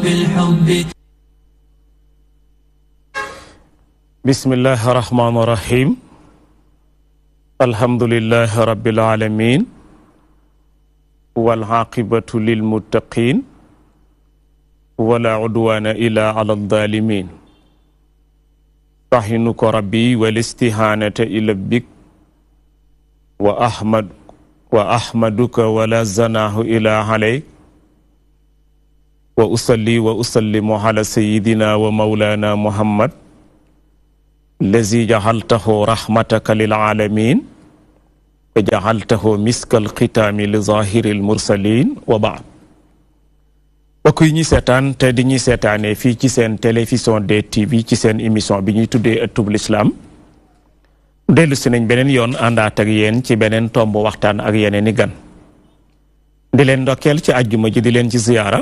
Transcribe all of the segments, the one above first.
بالحب. بسم الله الرحمن الرحيم. الحمد لله رب العالمين والعاقبة للمتقين ولا عدوان إلا على الظالمين. استعينك ربي والاستهانة إلى بك وأحمدك ولا زناه إلى عليك وأصلي وأسلم على سيدنا ومولانا محمد الذي جعلته رحمتك للعالمين وجعلته مسك الختام لظاهر المرسلين وبعد. mbokk yi ñuy seetaan te di ñuy seetaanee fii ci seen télévision DTV ci seen émission bi ñuy tuddee ëttub lislaam dellu si nañ beneen yoon àndaat ak yéen ci beneen tomb waxtaan ak yeneen i gan di leen ndokkeel ci àjjuma ji di leen ci ziyaara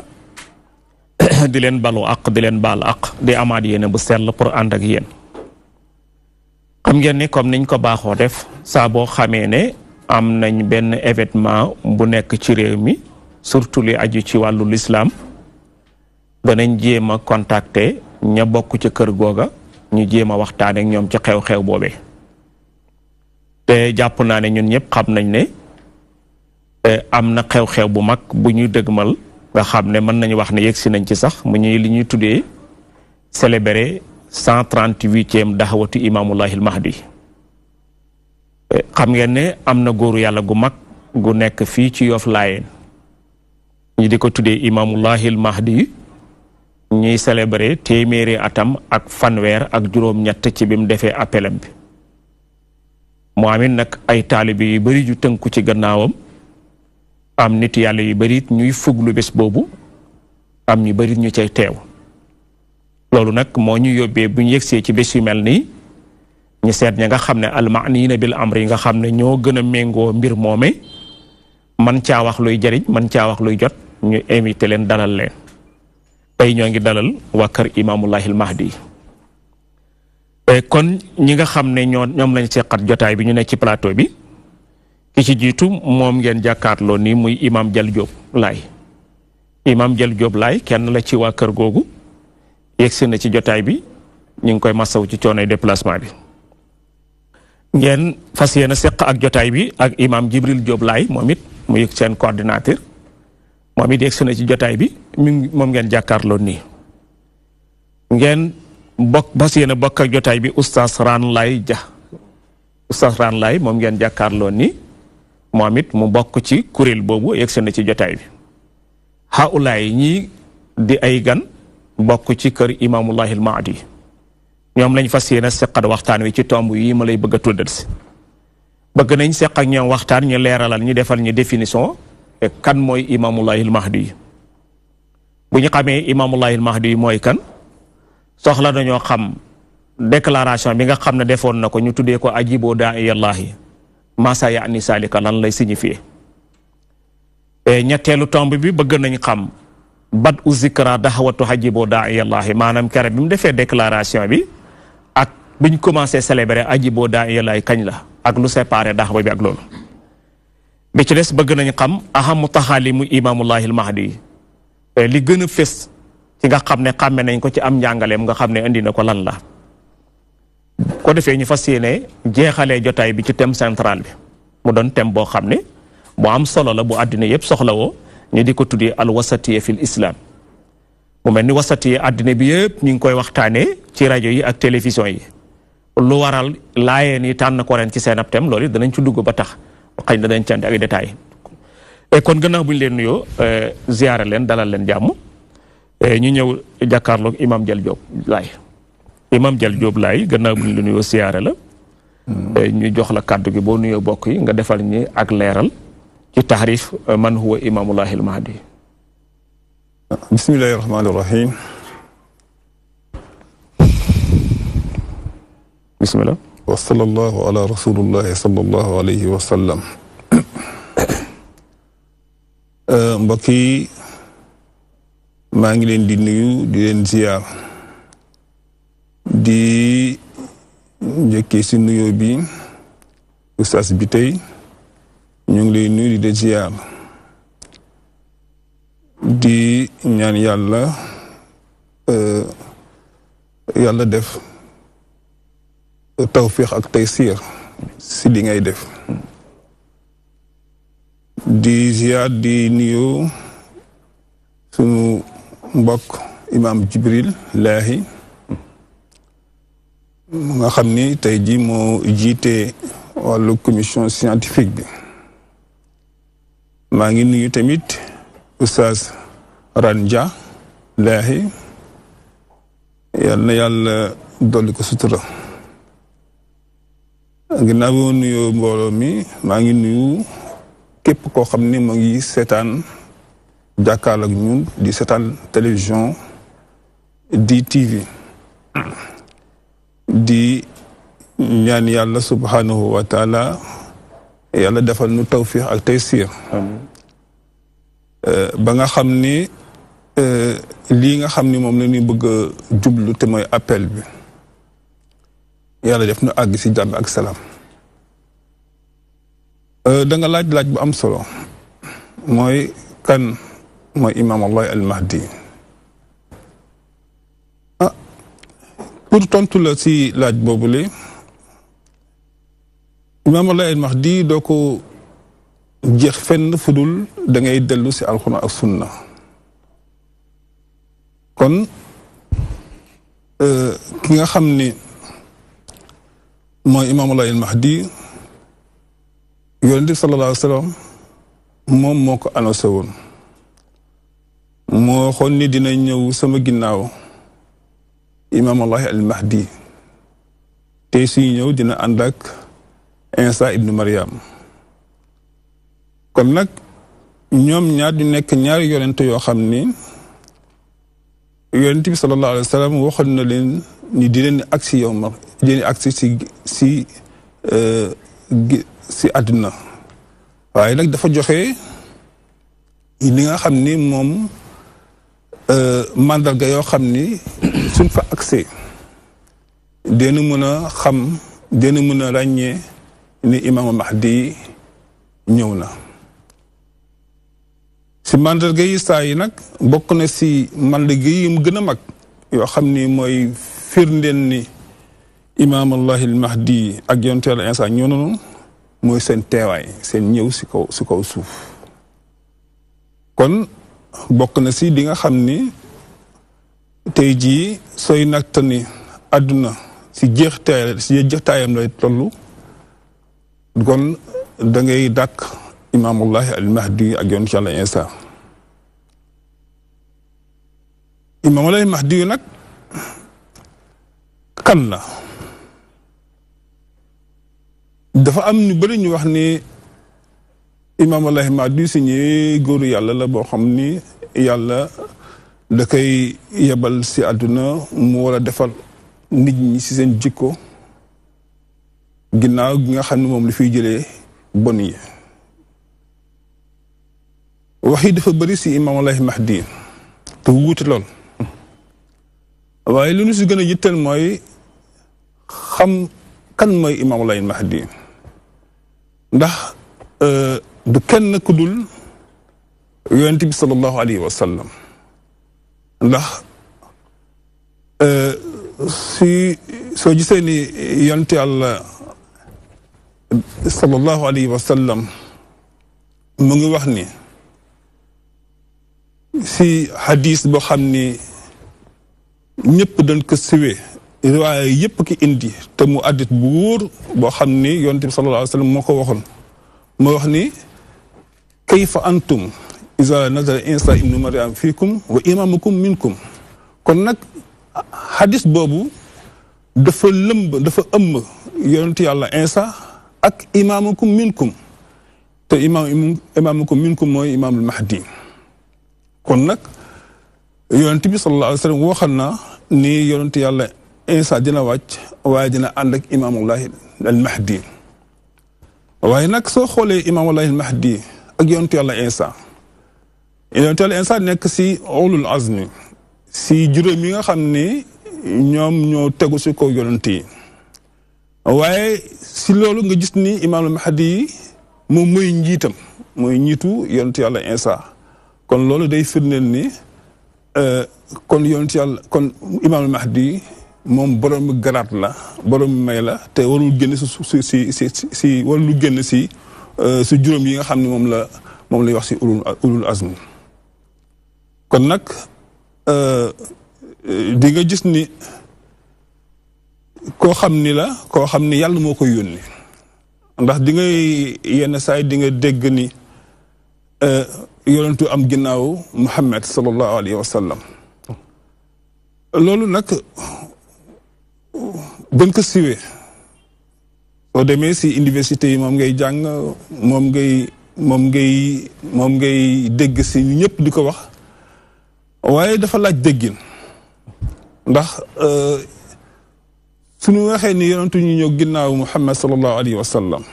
di leen balu aq di leen baal aq di amaat yéene bu sell pour ànd ak yéen. xam ngeen ni comme niñ ko baaxoo def saa boo xamee ne am nañ benn événement bu nekk ci réew mi surtout li aju ci wàllu lislaam danañ jéem a contacter ña bokk ci kër googa ñu jéem a waxtaan ak ñoom ci xew-xew boobee te jàpp naa ne ñun ñëpp xam nañ ne am na xew-xew bu mag bu ñuy dëgmal nga xam ne mën nañu wax ne yegg si nañ ci sax mu ñuy li ñuy tuddee célébrer 138e daxawatu imaamullahil mahdi. xam ngeen ne am na góoru yàlla gu mag gu nekk fii ci Yoff Laayeen ñi di ko tuddee imaamullahil mahdi ñuy célébrer téeméeri atam ak fanweer ak juróom-ñett ci bi mu defee appelam bi mu amit nag ay taalibe yu bari ju tënku ci gannaawam am nit yàlla yu bari ñuy fuglu bés boobu am ñu bari ñu cay teew. loolu nag moo ñu yóbbee bu ñu yegsee ci bés yu mel nii ñu seet ña nga xam ne almaaniina bil amri yi nga xam ne ñoo gën a méngoo mbir moome man caa wax luy jariñ man caa wax luy jot ñu invité leen dalal leen tey ñoo ngi dalal waa kër imaamullahil mahdi kon ñi nga xam ne ñoom lañ seqat jotaay bi ñu nekk ci plateau bi ki ci jiitu moom ngeen jàkkaarloo nii muy imam Jal Jóob Laay. imam Jal Jóob Laay kenn la ci waa kër googu yegsi na ci jotaay bi ñu ngi koy masaw ci coonoy déplacement bi ngeen fas yéene seq ak jotaay bi ak imam Jibril Jóob Laay moom it mu yëg seen coordinateur moom it yegsi na ci jotaay bi moom ngeen jàkkaarloo nii ngeen fas yéene bokk ak jotaay bi oustaz Raan Laay Ja oustaz Raan Laay moom ngeen jàkkaarloo nii moom it mu bokk ci kuréel boobu yegsi na ci jotaay bi haulaay ñii di ay gan bokk ci kër imaamullahil mahdi ñoom lañ fas yéene seqat waxtaan wi ci tomb yi ma lay bëgg a tuddal si bëgg nañ seq ak ñoom waxtaan ñu leeralal ñu defal ñu définition kan mooy imaamullahil mahdi bu ñu xamee imaamullahil mahdi mooy kan soxla nañoo xam déclaration bi nga xam ne defoon na ko ñu tuddee ko ajiboo daa'iyallahi masa yaani salika lan lay signifier ñetteelu tomb bi bëgg nañ xam bad u zikra daxawatu ajiboo daa'iyallahi maanaam kere bi mu defee déclaration bi ak biñ commencé célébrer ajiboo daa'iyallahi kañ la ak lu séparé daxawa bi ak loolu bi ci des bëgg nañ xam ahamu taxaalimu imaamullahil mahdi li gën a fés ci nga xam ne xàmme nañ ko ci am njàngaleem nga xam ne indi na ko lan la ko defee ñu fas yéene jeexalee jotaay bi ci thème central bi mu doon thème boo xam ne bu am solo la bu àddina yëpp soxlawoo ñu di ko tuddee al wasatiya fil islam mu mel ni wasatiya àddina bi yëpp ñu ngi koy waxtaanee ci rajo yi ak télévision yi lu waral laayeen yi tànn ko ren ci seen ab thème loolu danañ ci dugg ba tax xëy na dañ cant ak détails kon gannaaw bu ñu leen nuyoo ziyaare leen dalal leen jàmm ñu ñëw jàkkaarloog imam Jal Jóob Laay imam Jal Jóob Laay gannaaw bu ñu la nuyoo ziyaare la ñu jox la kàddu gi boo nuyoo bokk yi nga defal ñi ak leeral ci taxrif man huwa imaamullahil mahdi. bismillahi rahmaani rahim. bismillah. wa sallallahu ala rasulillahi sallallahu alayhi wa sallam. mbokk yi maa ngi leen di nuyu di leen ziyaar di njëkkee si nuyoo bi ustaas bi tey ñu ngi lay nuyu di ziyaar di ñaan yàlla def tawfiq ak taysir si li ngay def di ziyaar di nuyu sunu mbokk imam Jibril Laahi nga xam ni tey ji moo jiite wàllu commission scientifique bi maa ngi nuyu tamit Oustaz Ranja Laahi yal na yàlla dolli ko sutura ginnaaw boo nuyoo mbooloo mi maa ngi nuyu képp koo xam ni mu ngi seetaan jàkkaarloo ak ñun di seetaan télévision DTV di ñaan yàlla subhanahu wa taala yàlla defal nu tawfiq ak taysir ba nga xam ni lii nga xam ni moom la ñuy bëgg a jublu te mooy appel bi yàlla def nu àgg si jàmm ak salaam da nga laaj bu am solo mooy kan mooy imam Allah al Mahdi pour tontu la si laaj boobule imam Allah al Mahdi doo ko jeex fenn fudul da ngay dellu si alxuraan ak sunna kon ki nga xam ni mooy imam Allah al Mahdi yonent bi sallallahu alayhi wa sallam moom moo ko annoncé woon moo xoon ni dina ñëw sama ginnaaw imam Allah al Mahdi te suy ñëw dina ànd ak Isa ibnu Maryam kon nag ñoom ñaar di nekk ñaari yonent yoo xam ni yonent bi sallallahu alayhi wa sallam waxoon na leen ni di leen agsi yow ma di leen agsi si àdduna waaye nag dafa joxe li nga xam ni moom mandarga yoo xam ni suñ fa accès dina mën a xam dina mën a ràññee ni imam Mahdi ñëw na si mandarga yi saa yi nag bokk na si mandarga yi mu gën a mag yoo xam ni mooy firndeen ni imam Allah al Mahdi ak yonent Yàlla Isa ñëw nañu mooy seen teewaay seen ñëw si kaw suuf kon bokk na si di nga xam ni tey jii sooy natt ni àdduna si jeextaayam lay toll kon da ngay dàkk imaamullahi al Mahdi ak yonent Yàlla Isa imaamullahi al Mahdi nag kan la dafa am ñu bëri ñu wax ni imaam Allah Mahdi si ñi góoru yàlla la boo xam ni yàlla da koy yebal si àdduna mu war a defal nit ñi si seen jikko ginnaaw gi nga xam ne moom li fiy jëlee bon yi wax yi dafa bëri si imaam Allah Mahdi te wuute lool waaye lu ñu si gën a yitteel mooy xam kan mooy imaam Allah Mahdi ndax du kenn ku dul yonent bi sallallahu alayhi wa sallam ndax soo gisee ni yonent Yàlla sallallahu alayhi wa sallam mu ngi wax ni si hadis boo xam ni ñëpp dañ ko siwee riwaaya yëpp ki indi te mu addit bu wóor boo xam ni yonent bi sallallahu alayhi wa sallam moo ko waxoon moo wax ni kayfa antum iza nazala Isa ibnu Maryam fiikum wa imamukum minkum kon nag hadis boobu dafa ëmb yonent Yàlla Isa ak imamukum minkum te imamukum minkum mooy imaamul Mahdi kon nag yonent bi sallallahu alayhi wa sallam waxal na ni yonent Yàlla Isa dina wàcc waaye dina ànd ak imaamullahi al Mahdi waaye nag soo xoolee imaamullahi al Mahdi ak yonent Yàlla Isa nekk si ulul azmi si juróom yi nga xam ni ñoom ñoo tegu si kaw yonent yi waaye si loolu nga gis ni imaamul Mahdi moom mooy njiitam mooy njiitu yonent Yàlla Isa kon loolu day firndeel ni kon yonent yàlla kon imaamul mahdi moom borom garaat la borom may la te warul génn si warul génn si juróom yi nga xam ne moom lay wax si ulul azm. kon nag di nga gis ni koo xam ni yàlla moo koy yónni ndax di ngay yenn saay di nga dégg ni yonentu am ginnaaw Muhammad sallallahu alayhi wa sallam loolu nag dañ ko siwee soo demee si université yi moom ngay jàng moom ngay dégg si ñëpp di ko wax waaye dafa laaj déggin ndax suñu waxee ni yonentu ñu ñëw ginnaaw Muhammad sallallahu alayhi wa sallam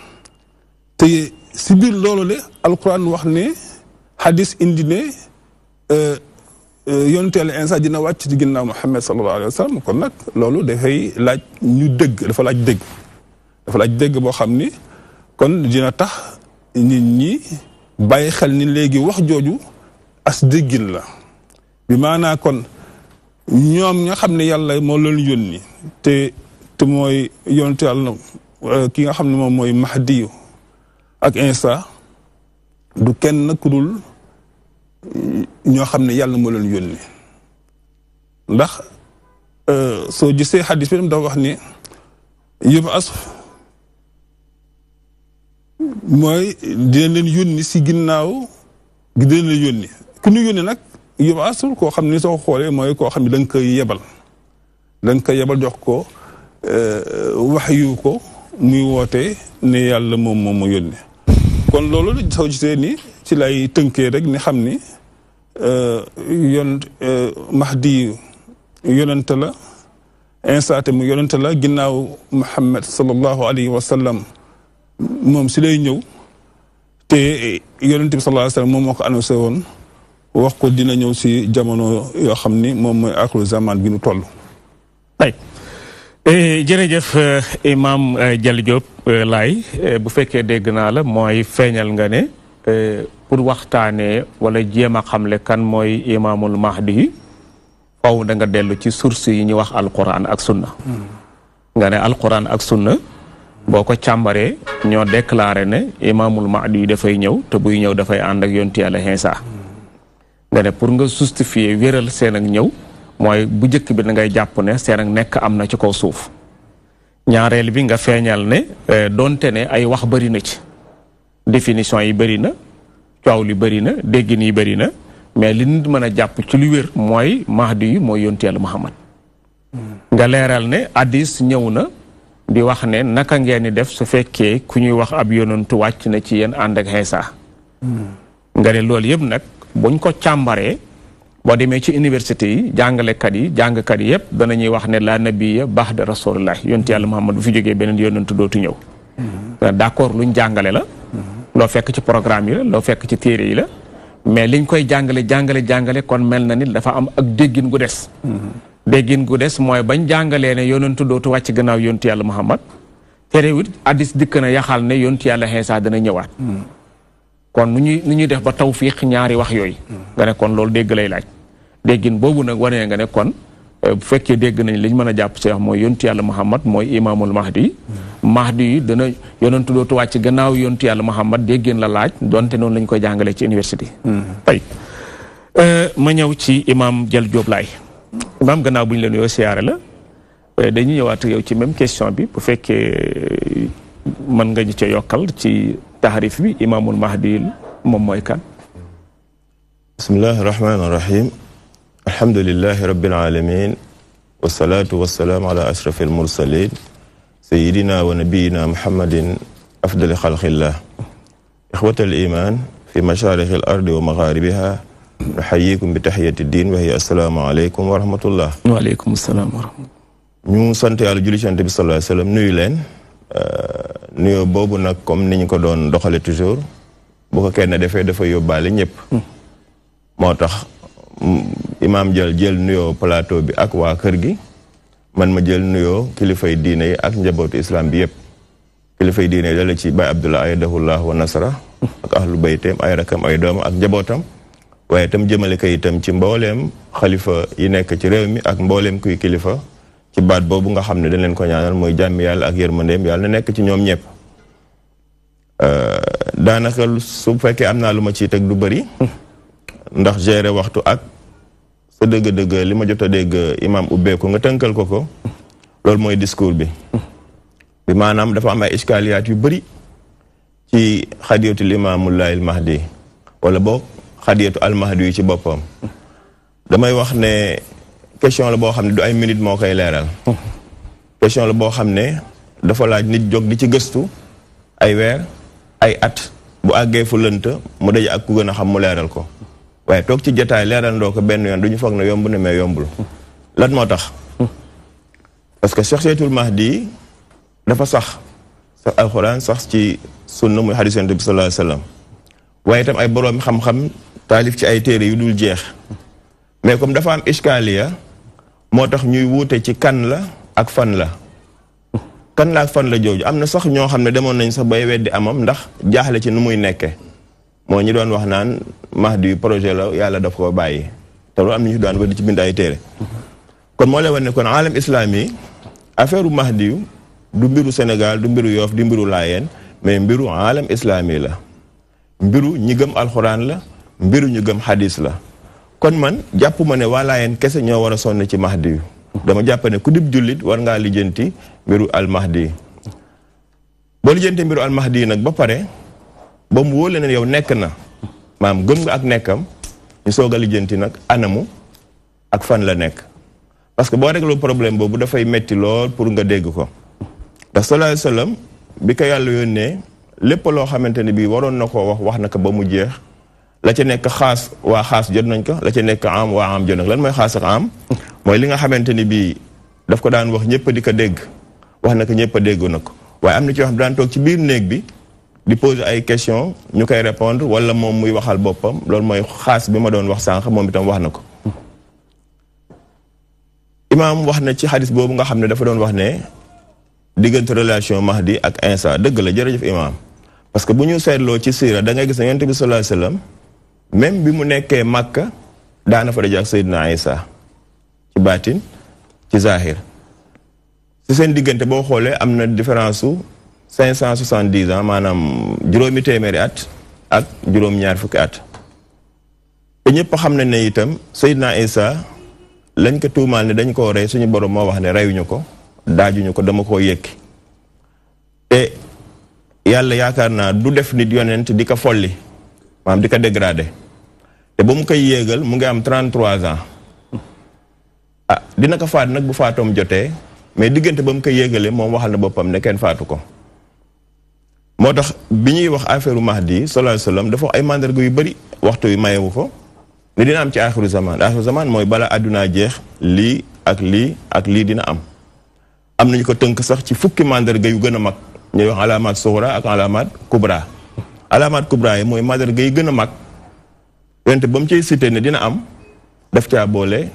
te si biir loolu le alquran wax ne hadis indi ne yonentu Yàlla Iisaa dina wàcc ci ginnaaw Muhammad sallallahu alayhi wa sallam kon nag loolu dafay laaj ñu dégg dafa laaj dégg boo xam ni kon dina tax nit ñi bàyyi xel ni léegi wax jooju as déggin la bi maanaa kon ñoom nga xam ne yàlla moo leen yónni te mooy yonentu Yàlla ki nga xam ne moom mooy Mahdi ak Iisaa du kenn ku dul ñoo xam ne yàlla moo leen yónni ndax soo gisee xadis bi dafa wax ni yëpp as mooy dina leen yónni si ginnaaw gi dina leen yónni ku ñu yónni nag yëpp asul koo xam ne soo xoolee mooy koo xam ne da nga koy yebal jox ko wax yu ko muy woote ne yàlla moom mu yónni kon loolu soo gisee ni ci lay tënkee rek ni xam ni Mahdi yonente la Iisaa mu yonente la ginnaaw Muhammad sallallahu alayhi wa sallam moom si lay ñëw te yonente bi sallallahu alayhi wa sallam moom moo ko annoncé woon wax ko dina ñëw si jamono yoo xam ni moom mooy aaxiru zaman gi nu toll. jërëjëf Imam Jalle Diop Laye bu fekkee dégg naa la mooy feeñal nga ne pour waxtaanee wala jéem a xamle kan mooy imaamul mahdi yi faw da nga dellu ci source yi ñu wax alquran ak sunna nga ne alquran ak sunna boo ko càmbaree ñoo déclaré ne imaamul mahdi yi dafay ñëw te buy ñëw dafay ànd ak yonti Yàlla Iisaa nga ne pour nga justifier wéral seen ak ñëw mooy bu njëkk bi da ngay jàpp ne seen ak nekk am na ci kaw suuf ñaareel bi nga feeñal ne donte ne ay wax bëri na ci définition yi bëri na coow li bëri na déggin yi bëri na mais li nit mën a jàpp ci lu wér mooy mahdi yi mooy yonti Yàlla Muhammad nga leeral ne hadis ñëw na di wax ne naka ngeen di def su fekkee ku ñuy wax ab yonantu wàcc na ci yéen ànd ak Iisaa nga ne loolu yëpp nag buñ ko càmbaree boo demee ci université yi jàngalekat yi jàngkat yi yëpp danañuy wax ne la nabiyya ba'da rasulillah yonti Yàlla Muhammad bu fi jógee beneen yonantu dootu ñëw d'accord luñ jàngale la loo fekk ci programme yi la loo fekk ci téere yi la mais liñ koy jàngale kon mel na ni dafa am ak déggin gu des déggin gu des mooy bañ jàngalee ne yonantu dootu wàcc gannaaw yonti Yàlla Muhammad terewut hadiis dikk na yaxal ne yonti Yàlla Iisaa dana ñëwaat kon nu ñuy def ba tawfiq ñaari wax yooyu nga ne kon loolu dégg lay laaj déggin boobu nag wane nga ne kon bu fekkee dégg nañ liñ mën a jàpp ci wax mooy yonti Yàlla Muhammad mooy imaamul mahdi mahdi yi dana yonentu dootu wàcc gannaaw yonti Yàlla Muhammad déggin la laaj donte noonu lañ koy jàngalee ci université tey ma ñëw ci imam Jalle Diop Laye imam gannaaw bu ñu leen yoo siyaare la dañuy ñëwaat yow ci même question bi bu fekkee mën nga ñu ca yokkal ci taarif bi imaamul mahdi moom mooy kan bismillahi rahmaani rahim alhamdulillahi rabbil alamin wasalaatu wasalaamu ala ashrafil mursalin sayidina wa nabiyina muhammadin afdali xalqillah ixwatal iman fi masharixi al ardi wa magharibiha nuxayikum bi taxiyati din wa hiya assalaamu aleykum wa rahmatullah waaleykum salaam wa rahmatullah ñu sant yàlla julli ci Yonent bi sallallahu alayhi wa sallam nuyu leen nuyoo boobu nag comme ni ñu ko doon doxale toujours bu ko kenn defee dafa yóbbaale ñëpp moo tax imaam jël nuyoo plateau bi ak waa kër gi man ma jël nuyoo kilifay diine yi ak njabootu islam bi yëpp kilifay diine yi dala ci Baay Abdullah ayadahullah wa nasara ak ahlu bayteem ay rakam ay doomam ak njabootam waaye itam jëmale ko itam ci mbooleem xalifa yi nekk ci réew mi ak mbooleem kuy kilifa ci baat boobu nga xam ne dañ leen ko ñaanal mooy jàmmi yàlla ak yërmandeem yàlla na nekk ci ñoom ñëpp. daanaka su fekkee am naa lu ma ciy teg du bëri ndax gérer waxtu ak sa dëgg-dëgg li ma jot a dégg imam ubbeeku nga tënkal ko loolu mooy discours bi maanaam dafa am ay iskaliyaat yu bëri ci xadiyatul imaamullahi al mahdi wala boog xadiyatu al mahdi yu ci boppam damay wax ne question la boo xam ne du ay minute moo koy leeral question la boo xam ne dafa laaj nit jóg di ci gëstu ay weer ay at bu àggee fu lënt mu daje ak ku gën a xam mu leeral ko waaye toog ci jotaay leeral ndoo ko benn yoon du ñu foog ne yomb na mais yombul lan moo tax parce que shakhsiyatul mahdi dafa sax alxuraan sax ci sunna muy hadiis Yonent bi sallallahu alayhi wa sallam waaye itam ay boroom xam-xam taalif ci ay téere yu dul jeex mais comme dafa am iskaliya moo tax ñuy wuute ci kan la ak fan la kan la ak fan la jooju am na sax ñoo xam ne demoon nañ sax bay weddi amam ndax jaaxle ci nu muy nekke moo ñu doon wax naan mahdi projet la yàlla daf ko bàyyi te loolu am na ñu daan weddi ci bind ay téere kon moo lay wan ne kon alam islami affaire u mahdi du mbiru Sénégal du mbiru Yoff du mbiru Laayeen mais mbiru alam islami la mbiru ñi gëm alxuraan la mbiru ñu gëm hadis la kon man jàpp ma ne waa Laayeen kese ñoo war a sonn ci mahdi dama jàpp ne ku dib jullit war ngaa lijjanti mbiru al mahdi boo lijjanti mbiru al mahdi nag ba pare ba mu wóole ne yow nekk na maam gëm nga ak nekkam ñu soog a lijjanti nag anamu ak fan la nekk parce que boo réglé problème boobu dafay metti lool pour nga dégg ko ndax sallallahu alayhi wa sallam bi ko yàlla yónnee lépp loo xamante ne bii waroon na koo wax na ko ba mu jeex la ca nekk xaas waa xaas jot nañ ko la ca nekk am waa am jot nañ lan mooy xaas ak am mooy li nga xamante ni bii daf ko daan wax ñëpp di ko dégg wax na ko ñëpp a dégg na ko waaye am na ci yoo xam daan toog ci biir néeg bi di poser ay question ñu koy répondre wala moom muy waxal boppam loolu mooy xaas bi ma doon wax sànq moom itam wax na ko imaam wax na ci xadis boobu nga xam ne dafa doon wax ne diggante relation Mahdi ak Insa dëgg la jërëjëf imaam parce que bu ñu seetloo ci siira da ngay gis ne Yonent bi sallallahu alayhi wasallam même bi mu nekkee Makka daana fa daje ak Seydina Isa ci baatin ci zahir ci seen diggante boo xoolee am na différence su 570 ans maanaam juróomi téeméeri at ak juróom-ñaar fukki at te ñëpp xam nañ ne itam Seydina Isa lañ ko tuumaal ne dañ koo rey suñu borom moo wax ne reyuñu ko daajuñu ko dama koo yëkki te yàlla yaakaar naa du def nit yonent di ko folli maanaam di ko dégradé te ba mu koy yéegal mu ngi am 33 ans dina ko faat nag bu faatoom jotee mais diggante ba mu koy yéegalee moom waxal na boppam ne kenn faatu ko moo tax bi ñuy wax affaire Mahdi sallallahu alayhi wasallam dafa ay mandarga yu bëri waxtu yu mayewu ko ne dina am ci axiru zaman mooy bala àdduna jeex lii ak lii dina am nañu ko tënk sax ci fukki mandarga yu gën a mag ñuy wax alaamaat suxra ak alaamaat kubra alaamaat kubra yi mooy mandarga yi gën a mag yonte ba mu ciy cité ne dina am daf caa boole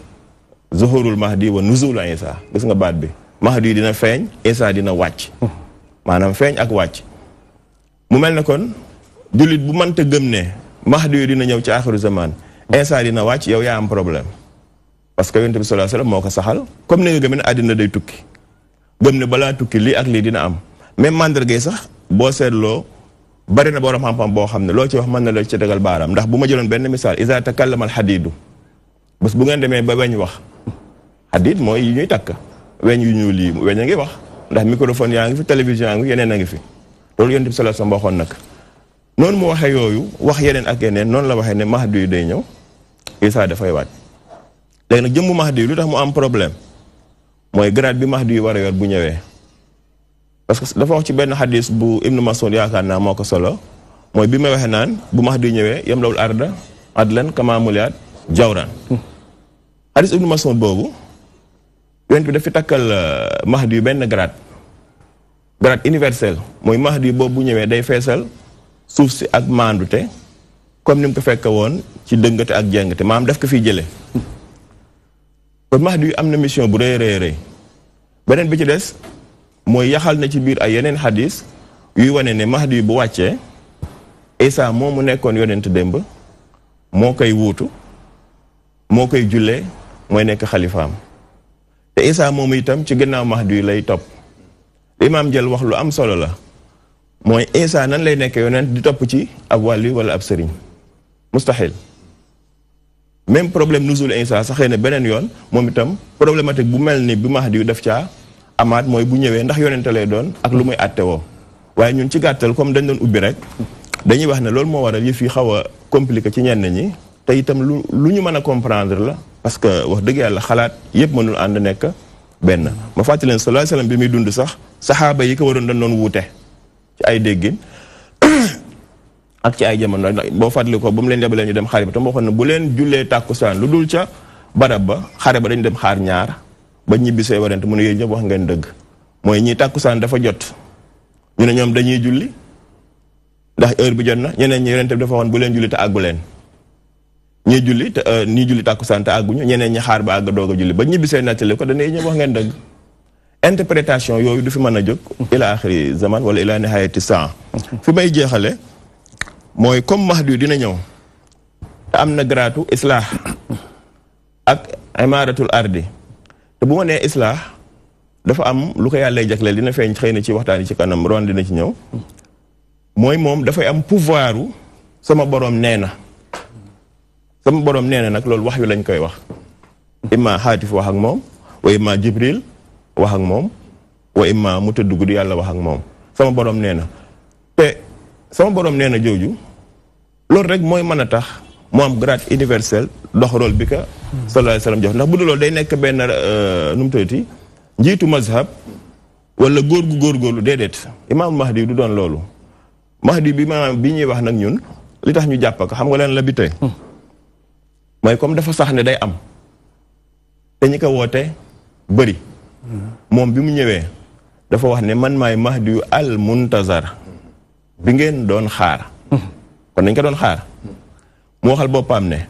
zuhurul mahdi wa nuzul Isa gis nga baat bi mahdi dina feeñ Isa dina wàcc maanaam feeñ ak wàcc mu mel ne kon jullit bu mënta gëm ne mahdi yu dina ñëw ci axiru zaman Isa dina wàcc yow yaa am problème parce que yonent bi sallallahu alayhi wasallam moo ko saxal comme ni nga gëm ne àddina day tukki gëm ne balaa tukki lii ak lii dina am même mandarga yi sax boo seetloo bari na borom xam-xam boo xam ne loo ci wax mën na la ci tegal baaraam ndax bu ma jëloon benn misaal iza takallama al hadidu bés bu ngeen demee ba weñ wax hadid mooy yi ñuy takk weñ yu ñuul yi weñ a ngi wax ndax microphone yaa ngi fi télévision yaa ngi fi yeneen a ngi fi loolu yonent bi sallallahu alayhi wasallam waxoon nag noonu mu waxee yooyu wax yeneen ak yeneen noonu la waxee ne mahdi yu day ñëw Isa dafay wàcc léegi nag jëmmu mahdi yu lu tax mu am problème mooy grade bi mahdi yu war a yor bu ñëwee parce que dafa wax ci benn xadis bu Ibnu Mas'ud yaakaar naa moo ko solo mooy bi may waxee naan bu mahdi yu ñëwee yam lawul arda adlan kama muliat jawran xadis Ibnu Mas'ud boobu yonent bi dafi takkal mahdi yu benn grade universel mooy mahdi yu boobu bu ñëwee day feesal suuf si ak maandute comme ni mu ko fekk woon ci dëngate ak jengate maam daf ko fiy jële kon mahdi yu am na mission bu rëy beneen bi ci des mooy yaxal na ci biir ay yeneen xadis yuy wane ne mahdi yu bu wàccee Isa moomu nekkoon yonent démb moo koy wuutu moo koy jullee mooy nekk xalifaam te Isa moomu itam ci gannaaw Mahdi lay topp imaam jël wax lu am solo la mooy Isa nan lay nekk yonent di topp ci ab wàlli wala ab sëriñ mustahil même problème nuzul Isa sax xëy na beneen yoon moom itam problématique bu mel ni bi Mahdi def caa amaat mooy bu ñëwee ndax yonente lay doon ak lu muy àtte woo waaye ñun ci gàttal comme dañ doon ubbi rek dañuy wax ne loolu moo waral yëf yi xaw a compliqué ci ñenn ñi te itam lu ñu mën a comprendre la parce que wax dëgg yàlla xalaat yëpp mënul ànd nekk benn ma fàttali leen sallallahu alayhi wasallam bi muy dund sax saxaaba yi ko waroon dañ doon wuute ci ay déggin ak ci ay jamono boo fàttali ko ba mu leen yabalee ñu dem xare ba te moo waxoon ne bu leen jullee tàkkusaan lu dul ca barab ba xare ba dañu dem xaar ñaar ba ñibbisee warante mu ne yéen ñëpp wax ngeen dëgg mooy ñii tàkkusaan dafa jot ñu ne ñoom dañuy julli ndax heure bi jot na ñeneen ñi yonent bi dafa waxoon bu leen julli te àggu leen ñii julli te nii julli tàkkusaan te àgguñu ñeneen ñi xaar ba àgg doog a julli ba ñibbisee nettali ko dañuy ñëpp wax ngeen dëgg interprétation yooyu du fi mën a jóg ila axiri zaman wala ila nihayati saa fi may jeexale mooy comme Mahdi dina ñëw te am na gratu islah ak imaratul ardi te bu ma nee islah dafa am lu ko yàlla jagleel dina feeñ xëy na ci waxtaan yi ci kanam ron dina ci ñëw mooy moom dafay am pouvoiru sama borom nee na sama borom nee na nag loolu wax yu lañ koy wax imma xaatif wax ak moom wa imma jibril wax ak moom wa imma mu tëdd guddi yàlla wax ak moom sama borom nee na te sama borom nee na jooju loolu rek mooy mën a tax mu am grade universel dox rôle bi ka sallallahu alayhi wasallam jox ndax bu dul loolu day nekk benn nu mu tuddati njiitu mazhab wala góor gu góorgóorlu déedéet imaam Mahdi du doon loolu Mahdi bi maanaam bi ñuy wax nag ñun li tax ñu jàpp ko xam nga leen la bi tey mooy comme dafa sax ne day am te ñi ko woote bëri moom bi mu ñëwee dafa wax ne man maay Mahdi yu al muntazar bi ngeen doon xaar kon dañ ko doon xaar mu waxal boppam ne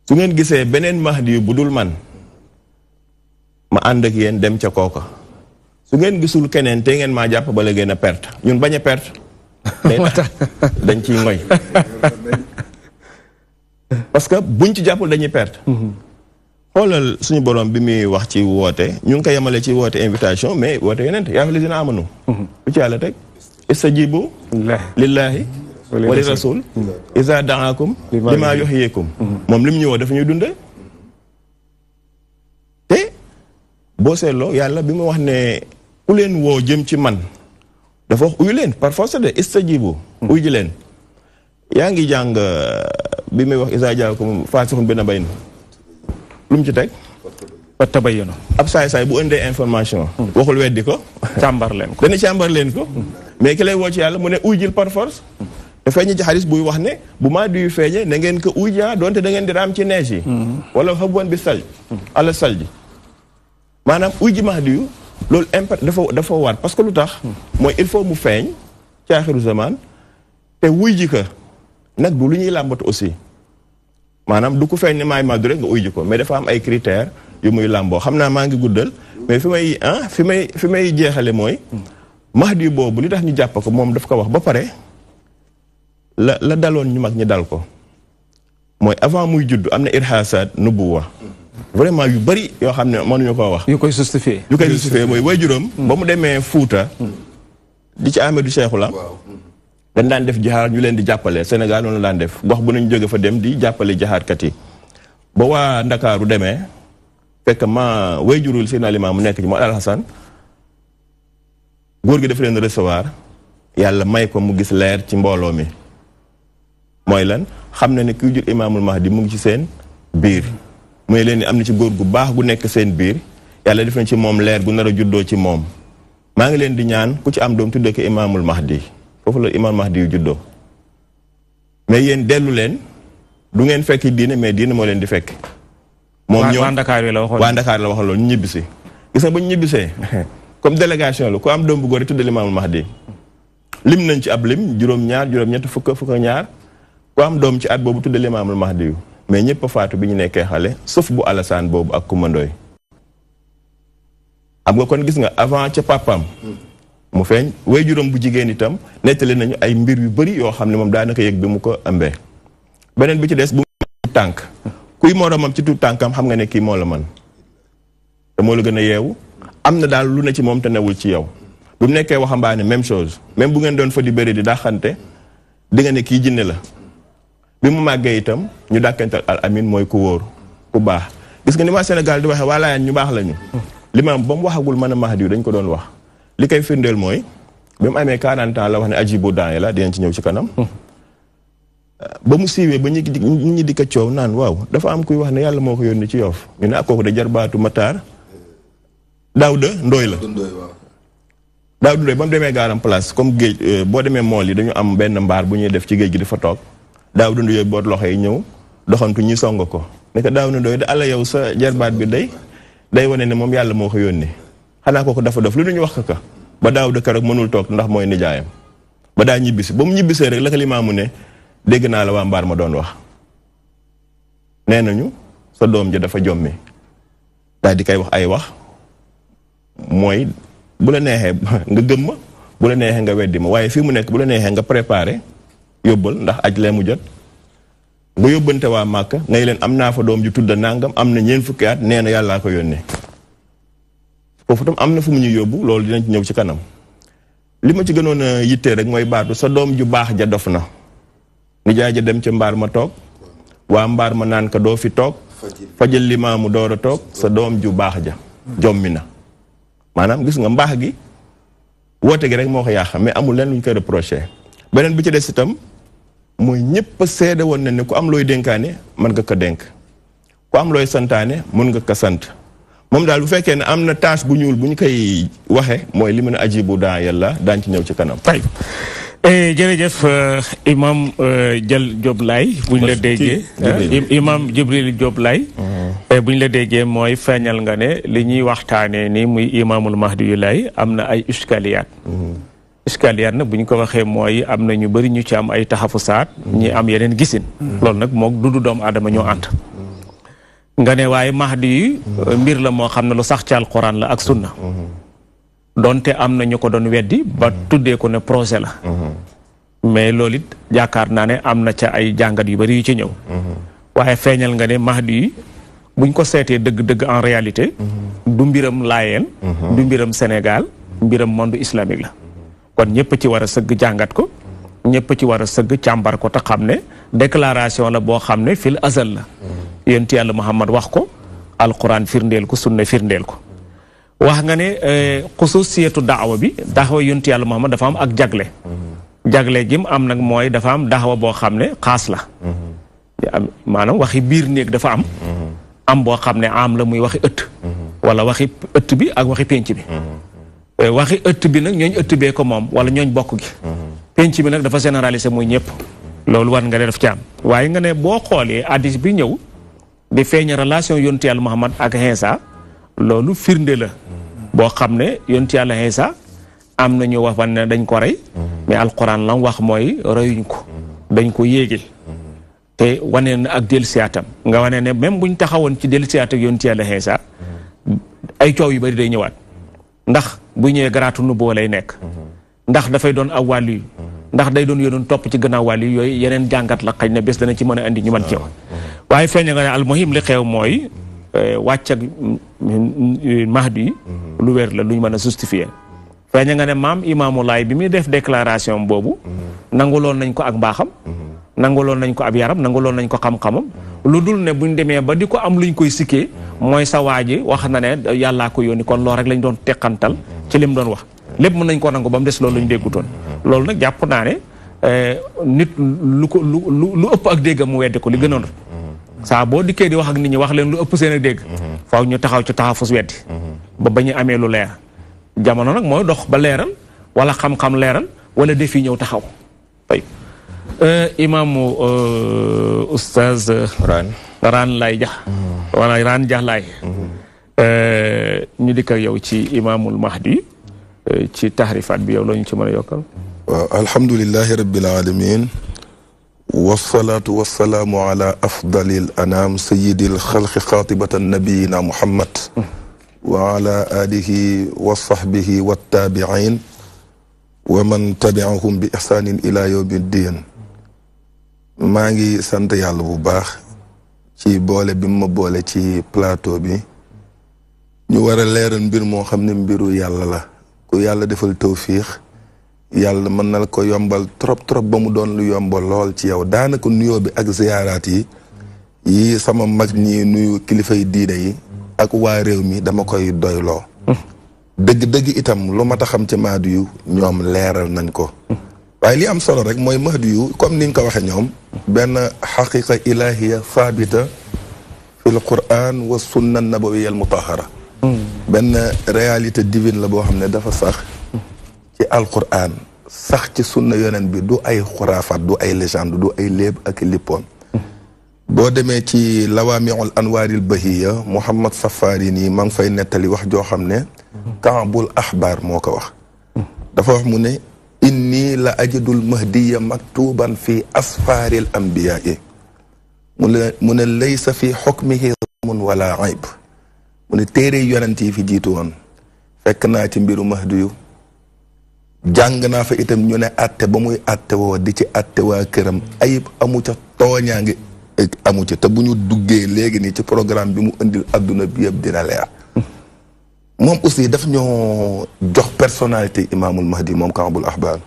su ngeen gisee beneen Mahdi yu bu dul man ma ànd ak yéen dem ca kooka su ngeen gisul keneen te ngeen maa jàpp bala ngeen a perte ñun bañ a perte day tax dañ ciy ngoy parce que buñ ci jàppul dañuy perte xoolal suñu borom bi muy wax ci woote ñu ngi ko yemale ci woote invitation mais woote yonent yaa ayyuhal lazina amanu lu ci yàlla teg istajibu lillahi wa li rasul iza da'akum lima yuhyikum moom li mu ñëwoo dafa ñuy dunde te boo seetloo yàlla bi mu wax ne ku leen woo jëm ci man dafa wax uyu leen par force de istajibu uyu ji leen yaa ngi jàng bi muy wax iza ja'akum faasiqun bi naba'in lu mu ci teg fa tabayyanu ab saay-saay bu ëndee information waxul weddi ko càmbar leen ko dana càmbar leen ko mais ki lay woo ci yàlla mu ne uy jil par force te feeñe ci xadis buy wax ne bu maa duyu feeñe na ngeen ko uy jaa doonte da ngeen di raam ci neige yi wala xaboon bi salj ala salji maanaam uy ji maa diyu loolu impact dafa war parce que lu tax mooy il faut mu feeñ ci axiru zaman te wuy ji ko nag du lu ñuy làmbatu aussi maanaam du ko feeñ ne maay maddu rek nga uy ji ko mais dafa am ay critères yu muy làmboo xam naa maa ngi guddal mais fi may jeexale mooy Mahdi boobu li tax ñu jàpp ko moom daf ko wax ba pare la daloon ñu mag ñi dal ko mooy avant muy judd am na irhasat nubuwa vraiment yu bari yoo xam ne mënuñu koo wax yu koy justifier mooy way juróom ba mu demee Fuuta di ci Ahmadou Cheikhou la dañ daan def jihaad ñu leen di jàppale Sénégal noonu la daan def gox bu nañu jóge fa dem di jàppale jihaadkat yi ba waa Ndakaaru demee fekk ma way jurul seen aliment mu nekk ci moo Alhasan góor gi dafa leen recevoir yàlla may ko mu gis leer ci mbooloo mi mooy lan xam na ne kuy jur imaamul Mahdi mu ngi ci seen biir mooy leen ni am na ci góor gu baax gu nekk seen biir yàlla def na ci moom leer gu nar a juddoo ci moom maa ngi leen di ñaan ku ci am doom tuddee ko imaamul Mahdi foofu la imaamul Mahdi yu juddoo mais yéen dellu leen du ngeen fekk diine mais diine moo leen di fekk moom ñoom waa Ndakaar la waxoon loolu ñu ñibbisi gis nga ba ñu ñibbisee comme délégation la ku am doom bu góor yi tuddee imaamul Mahdi lim nañ ci ab lim juróom-ñaar juróom-ñett fukk ñaar ku am doom ci at boobu tuddee imaamul Mahdi yu mais ñëpp a faatu bi ñu nekkee xale sauf bu Alassane boobu ak Kumandooy xam nga kon gis nga avant ca papaam mu feeñ way juróom bu jigéen itam nettali nañu ay mbir yu bari yoo xam ne moom daanaka yëg bi mu ko ëmbee beneen bi ci des bu tànk kuy moromam ci tuut tànkam xam nga ne kii moo la mën te moo la gën a yeewu am na daal lu ne ci moom te newul ci yow bu mu nekkee waxambaane même chose même bu ngeen doon fa di bëri di dàqante di nga ne kii jinne la bi mu màggee itam ñu dàkkantal al amin mooy ku wóor ku baax gis nga ni waa Sénégal di waxee waa Laayeen ñu baax lañu limaam ba mu waxagul mën a Mahdi dañ ko doon wax li koy firndeel mooy ba mu amee 40 ans la wax ne ajibu daan la dinañ ci ñëw ci kanam ba mu siiwee ba nit ñi di ko coow naan waaw dafa am kuy wax ne yàlla moo ko yónni ci Yoff ñu ne ak kooku de jarbaatu Matar Daouda Ndoye la Daouda Ndoye ba mu demee gaaram place comme géej boo demee mool yi dañu am benn mbaar bu ñuy def ci géej gi di fa toog Daouda Ndoye boot loxo yi ñëw doxantu ñi song ko ne ko Daouda Ndoye da ala yow sa jarbaat bi day wane ne moom yàlla moo ko yónni xanaa kooku dafa dof lu ñu wax ko ba Daouda keroog mënul toog ndax mooy nijaayam ba daa ñibbisi ba mu ñibbisee rek la ko limaamu ne dégg naa la waa mbaar ma doon wax nee nañu sa doom ja dafa jommi daal di koy wax ay wax mooy bu la neexee nga gëm ma bu la neexee nga weddi ma waaye fii mu nekk bu la neexee nga préparé yóbbal ndax aj lee mu jot nga yóbbante waa Màkka ngay leen am naa fa doom ju tudda nangam am na 4 fukki at nee na yàllaa ko yónnee foofu tam am na fu mu ñu yóbbu loolu dinañ ci ñëw ci kanam li ma ci gënoon a yittee rek mooy baatu sa doom ju baax ja dof na nijaay ja dem ca mbaar ma toog waa mbaar ma naan ka doo fi toog fajal limaamu door a toog sa doom ju baax ja jommi na maanaam gis nga mbaax gi woote gi rek moo ko yàq mais amul leen lu ñu koy reproché beneen bi ci des itam mooy ñëpp a seede woon na ne ku am looy dénkaane mën nga ko dénk ku am looy santaane mën nga ko sant moom daal bu fekkee ne am na tâche bu ñuul bu ñu koy waxee mooy li mën a ajibu daa yàlla daañ ci ñëw ci kanam jërëjëf imam Jël Diop Laye bu ñu la déggee imam Jibril Diop Laye bu ñu la déggee mooy feeñal nga ne li ñuy waxtaanee ni muy imamul Mahdi yu Laye am na ay iskaliyaat iskaliyaat nag bu ñu ko waxee mooy am na ñu bëri ñu ci am ay taxafusaat ñi am yeneen gisin loolu nag mook dundu doomu aadama ñoo ànd nga ne waaye Mahdi yi mbir la moo xam ne lu sax ci alquran la ak sunna donte am na ñu ko doon weddi ba tuddee ko ne projet la mais loolu it yaakaar naa ne am na ca ay jàngat yu bari yu ci ñëw waaye feeñal nga ne Mahdi yi buñ ko seetee dëgg-dëgg en réalité du mbiram Laayeen du mbiram Sénégal mbiram monde islamique la kon ñëpp ci war a sëgg jàngat ko ñëpp ci war a sëgg càmbar ko te xam ne déclaration la boo xam ne fil azal la yonent Yàlla Muhammad wax ko alquran firndeel ko sunna firndeel ko wax nga ne xususiyatu daawa bi daawa yonent Yàlla Muhammad dafa am ak jagle jim am nag mooy dafa am daawa boo xam ne xaas la maanaam waxi biir néeg dafa am boo xam ne am la muy waxi ëtt wala waxi ëtt bi ak waxi pénc bi waxi ëtt bi nag ñooñ ëtt bee ko moom wala ñooñ bokk gi pénc bi nag dafa généralisé muy ñëpp loolu war nga ne daf ci am waaye nga ne boo xoolee hadiis bi ñëw di feeñ relation yonent Yàlla Muhammad ak Iisaa loolu firnde la boo xam ne yonent Yàlla Iisaa am na ñu wax ne dañ ko rey mais alquran lam wax mooy reyuñ ko dañ ko yéege te wane na ak dellusiwaatam nga wane ne même buñ taxawoon ci dellusiwaat ak yonent Yàlla Iisaa ay coow yu bari day ñëwaat ndax bu ñëwee garaatu nu boo lay nekk ndax dafay doon aw wàll yu ndax day doon yodoon topp ci gannaaw wàll yi yooyu yeneen jàngat la xëy na bés dana ci mën a andi ñu mën ci wax waaye feeñ nga ne almuhim li xew mooy wàcc ak Mahdi lu wér la lu ñu mën a justifier feeñ nga ne maam Imaamu Laay bi muy def déclaration boobu nanguloon nañ ko ak mbaaxam nanguloon nañ ko ab yaram nanguloon nañ ko xam-xamam lu dul ne buñ demee ba di ko am luñ koy sikkee mooy sa waa ji wax na ne yàllaa ko yónni kon loolu rek lañ doon teqantal ci lim doon wax lépp mën nañ ko nangu ba mu des loolu lañu déggutoon loolu nag jàpp naa ne nit lu ëpp ak déggam mu weddi ko li gënoon saa boo dikkee di wax ak nit ñi wax leen lu ëpp seen ak dégg faaw ñu taxaw ci taxafus weddi ba ba ñu amee lu leer jamono nag mooy dox ba leeral wala xam-xam leeral wala defi ñëw taxaw ay imaamu oustaz Raan Laay Jax wala Raan Jax Laay ñu dikk ak yow ci imaamul Mahdi ci taxrifaat bi yow la ñu ci mën a yokkal waaw alhamdulilahi rabbil alamin wasalaatu wasalaamu ala afdalil anam sayidil xalqi xaatibatan nabiyina muhammad wa ala alihi wa sahbihi wa taabiin wa man tabiahum bi ihsanin ila yawmi ddin maa ngi sant yàlla bu baax ci boole bi ma boole ci plateau bi ñu war a leeral mbir moo xam ne mbiru yàlla la ku yàlla defal tawfiix yàlla mën na la ko yombal trop ba mu doon lu yombal lool ci yow daanaka nuyoo bi ak ziyaaraat yi sama mag ñi nuyu kilifay diine yi ak waa réew mi dama koy doyloo dëgg-dëgg itam lu mat a xam ci Mahdi yu ñoom leeral nañ ko waaye li am solo rek mooy Mahdi yu comme niñ ko waxee ñoom benn xaqiqa ilahiya sabita fil quran wa sunna nabawiyya al mutahara benn réalité divine la boo xam ne dafa sax ci alquran sax ci sunna yonent bi du ay xuraafaat du ay légende du ay léeb ak lippoon boo demee ci lawaamiul anwaaril bahiya Muhammad Safaari nii maa ngi fay nettali wax joo xam ne Kaabul Axbaar moo ko wax dafa wax mu ne inni la ajidul mahdiya maktuban fi asfaaril ambiyaa yi mu ne laysa fi xukmihi mun wala ayb mu ne téere yonent yi fi jiitu woon fekk naa ci mbiru Mahdi yu jàng naa fa itam ñu ne atte ba muy atte woo di ci atte waa këram ayib amu ca tooñaa ngi amu ci te bu ñu duggee léegi nii ci programme bi mu indil adduna bi yëpp dina leer moom aussi daf ñoo jox personnalité imaamul Mahdi moom Kaabul Ahbar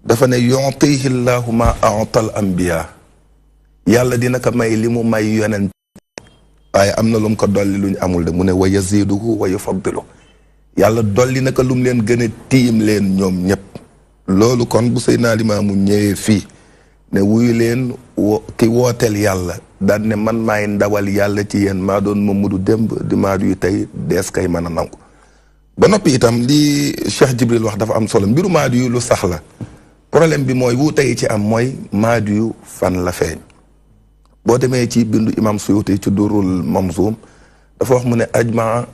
dafa ne yutihi llahu ma atal ambiya yàlla dina ko may li mu may yonent waaye am na lu mu ko dolli luñ amul de mu ne wa yaziduhu wa yufaddilu yàlla dolli na ko lu mu leen gën a tiim leen ñoom ñëpp loolu kon bu Seydina Limaamu ñëwee fii ne wuyu leen ki wooteel yàlla daan ne man maay ndawal yàlla ci yéen maa doon Mamadou démb di Mahdi yu tey dees kay mën a nangu ba noppi itam li Cheikh Jibril wax dafa am solo mbiru Mahdi yu lu sax la problème bi mooy wu tey ci am mooy Mahdi yu fan la feeñ boo demee ci bindu imam Suyuti ci Durrul Mamzum dafa wax mu ne ajmaa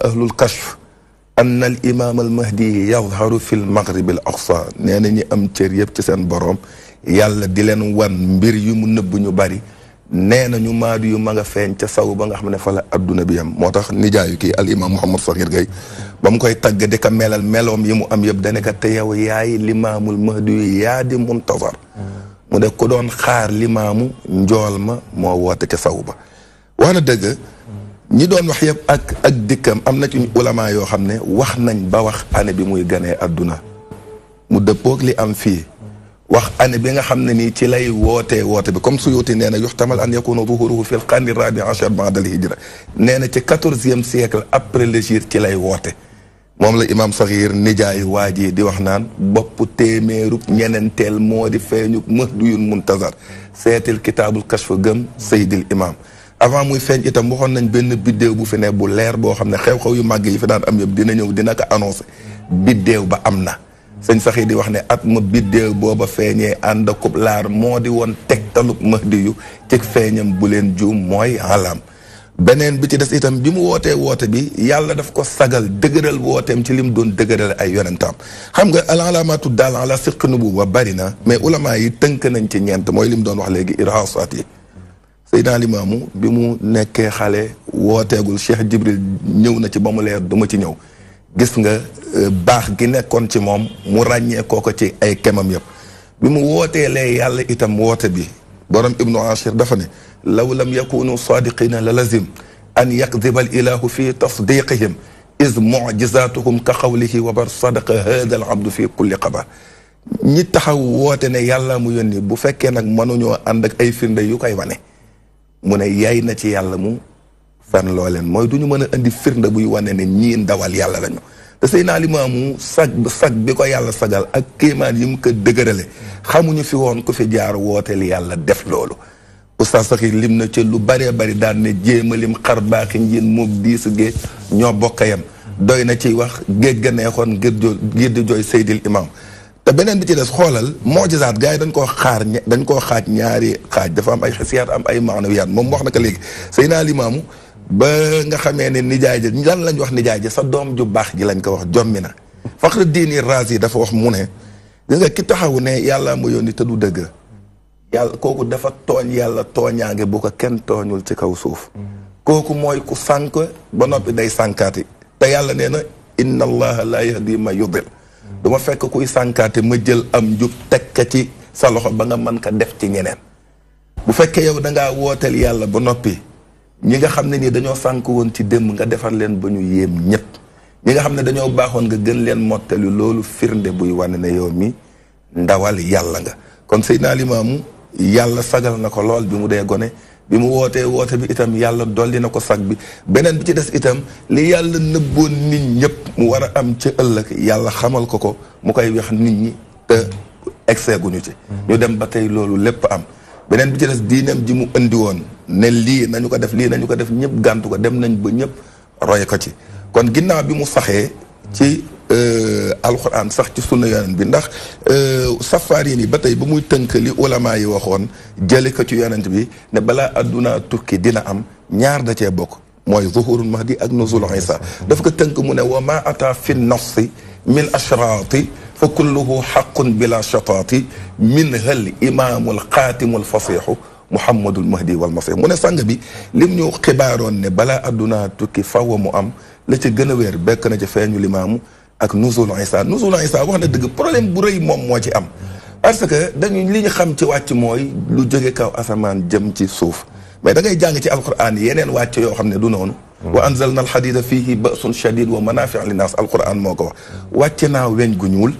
ahlul kashf anna al imam al mahdi yadharu fi l maghrib al aqsa nee na ñi am cër yëpp ci seen boroom yàlla di leen wan mbir yu mu nëbb ñu bari nee na ñu Mahdi yu ma nga feeñ ca saw ba nga xam ne fa la adduna bi yam moo tax nijaayu kii al imam Mouhamed Sakhir Gaye ba mu koy tagg di ko melal meloom yi mu am yëpp dane ka te yow yaay limaamul mahdi yu yaa di muntazar mu de ku doon xaar limaamu njool ma moo woote ca saw ba wax na dëgg ñi doon wax yëpp ak dikkam am na ci ulama yoo xam ne wax nañ ba wax année bi muy ganee adduna mu dëppoog li am fii wax année bi nga xam ne nii ci lay woote bi comme Suyuti nee na yuxtamal an yakuna zuhuruhu fi l qarni rabi achar ba'da al hijra nee na ci 14e siècle après l'hégire ci lay woote moom la imam Sakhir nijaay waa ji di wax naan bopp téeméerub ñenenteel moo di feeñu mahdiyun muntazar seetil kitaabul kashf gëm Seydil Imam avant muy feeñ itam waxoon nañ benn biddéew bu fi ne bu leer boo xam ne xew-xew yu màgg yi fi daan am yëpp dina ñëw dina ko annoncé biddéew ba am na sëñ Sakhir di wax ne at ma biddéew booba feeñee ànd akub laar moo di woon tegtalub mahdi yu ci feeñam bu leen juum mooy alam beneen bi ci des itam bi mu wootee woote bi yàlla daf ko sagal dëgëral wooteem ci li mu doon dëgëral ay yonentaam xam nga al alaamatu daal ala sidqi nubuwwa bari na mais ulama yi tënk nañ ci ñeent mooy li mu doon wax léegi irhaasaat yi Seydina Limaamu bi mu nekkee xale wooteegul Cheikh Jibril ñëw na ci ba mu leer duma ci ñëw gis nga baax gi nekkoon ci moom mu ràññee kooko ci ay kemam yëpp bi mu wooteelee yàlla itam woote bi borom Ibnu Ashir dafa ne law lam yakunu sadiqina la lazim an yakdiba al ilahu fi tasdiqihim is mujizatuhum ka qawlihi wa bar sadaqa hada al abdu fi kulli xabar ñi taxaw woote ne yàlla mu yónni bu fekkee nag mënuñoo ànd ak ay firnde yu koy wane mu ne yay na ci yàlla mu fen loo leen mooy du ñu mën a indi firnde buy wane ne ñii ndawal yàlla lañu te Seydina Limaamu sag bi ko yàlla sagal ak kéemaan yi mu ko dëgërale xamuñu fi woon ku fi jaar wooteel yàlla def loolu Oustaz Sakhir lim na ci lu bëree bëri daan ne jéema lim xar baaxi njiin moog diisu géej ñoo bokkayam doy na ci wax géej ga neexoon ngir di jooy Seydil Imam te beneen bi ci des xoolal mojisaat gars yi dañ koo xaaj ñaari xaaj dafa am ay xisiyaat am ay maanawiyaat moom wax na ko léegi Seydina Limaamu ba nga xamee ne nijaay ji lan lañ wax nijaay ji sa doom ju baax ji lañ ko wax jommi na Fakhruddin Razi dafa wax mu ne gis nga ki taxaw ne yàlla ma yónni te du dëgg yàlla kooku dafa tooñ yàlla tooñaange bu ko kenn tooñul ci kaw suuf kooku mooy ku sànk ba noppi day sànkaati te yàlla nee na inna allaha la yahdi man yudil duma fekk kuy sànkaate ma jël am njub teg ka ci sa loxo ba nga mën ko def ci ñeneen bu fekkee yow da ngaa wooteel yàlla ba noppi ñi nga xam ne nii dañoo sànk woon ci démb nga defar leen ba ñu yéem ñëpp ñi nga xam ne dañoo baaxoon nga gën leen mottali loolu firnde buy wane ne yow mi ndawal yàlla nga kon Seydina Limaamu yàlla sagal na ko lool bi mu dee gone bi mu wootee woote bi itam yàlla dolli na ko sag bi beneen bi ci des itam li yàlla nëbboon nit ñëpp mu war a am ci ëllëg yàlla xamal ko ko mu koy wax nit ñi te excès guñu ci ñu dem ba tey loolu lépp am beneen bi ci des diineem ji mu indi woon ne lii nañu ko def lii nañu ko def ñëpp gàntu ko dem nañ ba ñëpp roye ko ci kon ginnaaw bi mu saxee ci alquran sax ci sunna yonent bi ndax safaar yi ni ba tey ba muy tënk li ulama yi waxoon jële ko ci yonent bi ne balaa adduna tukki dina am ñaar da cee bokk mooy zuhurul mahdi ak nuzul isa dafa ko tënk mu ne wa ma ata fi nafsi min ashraati fa kulluhu xaqun bila shataati min hal imaamul xaatimul fasiixu muhammadul mahdi wal masih mu ne sang bi lim ñu xibaaroon ne balaa adduna tukki faw mu am la ca gën a wéer bekk na ca feeñu limaamu ak nuzul isa wax na dëgg problème bu rëy moom moo ci am parce que dañu li ñu xam ci wàcc mooy lu jóge kaw asamaan jëm ci suuf mais da ngay jàng ci alquran yeneen wàcc yoo xam ne du noonu wa anzalna alxadida fihi ba'sun shadid wa manafiu linnas alquran moo ko wax wàcce naa weñ gu ñuul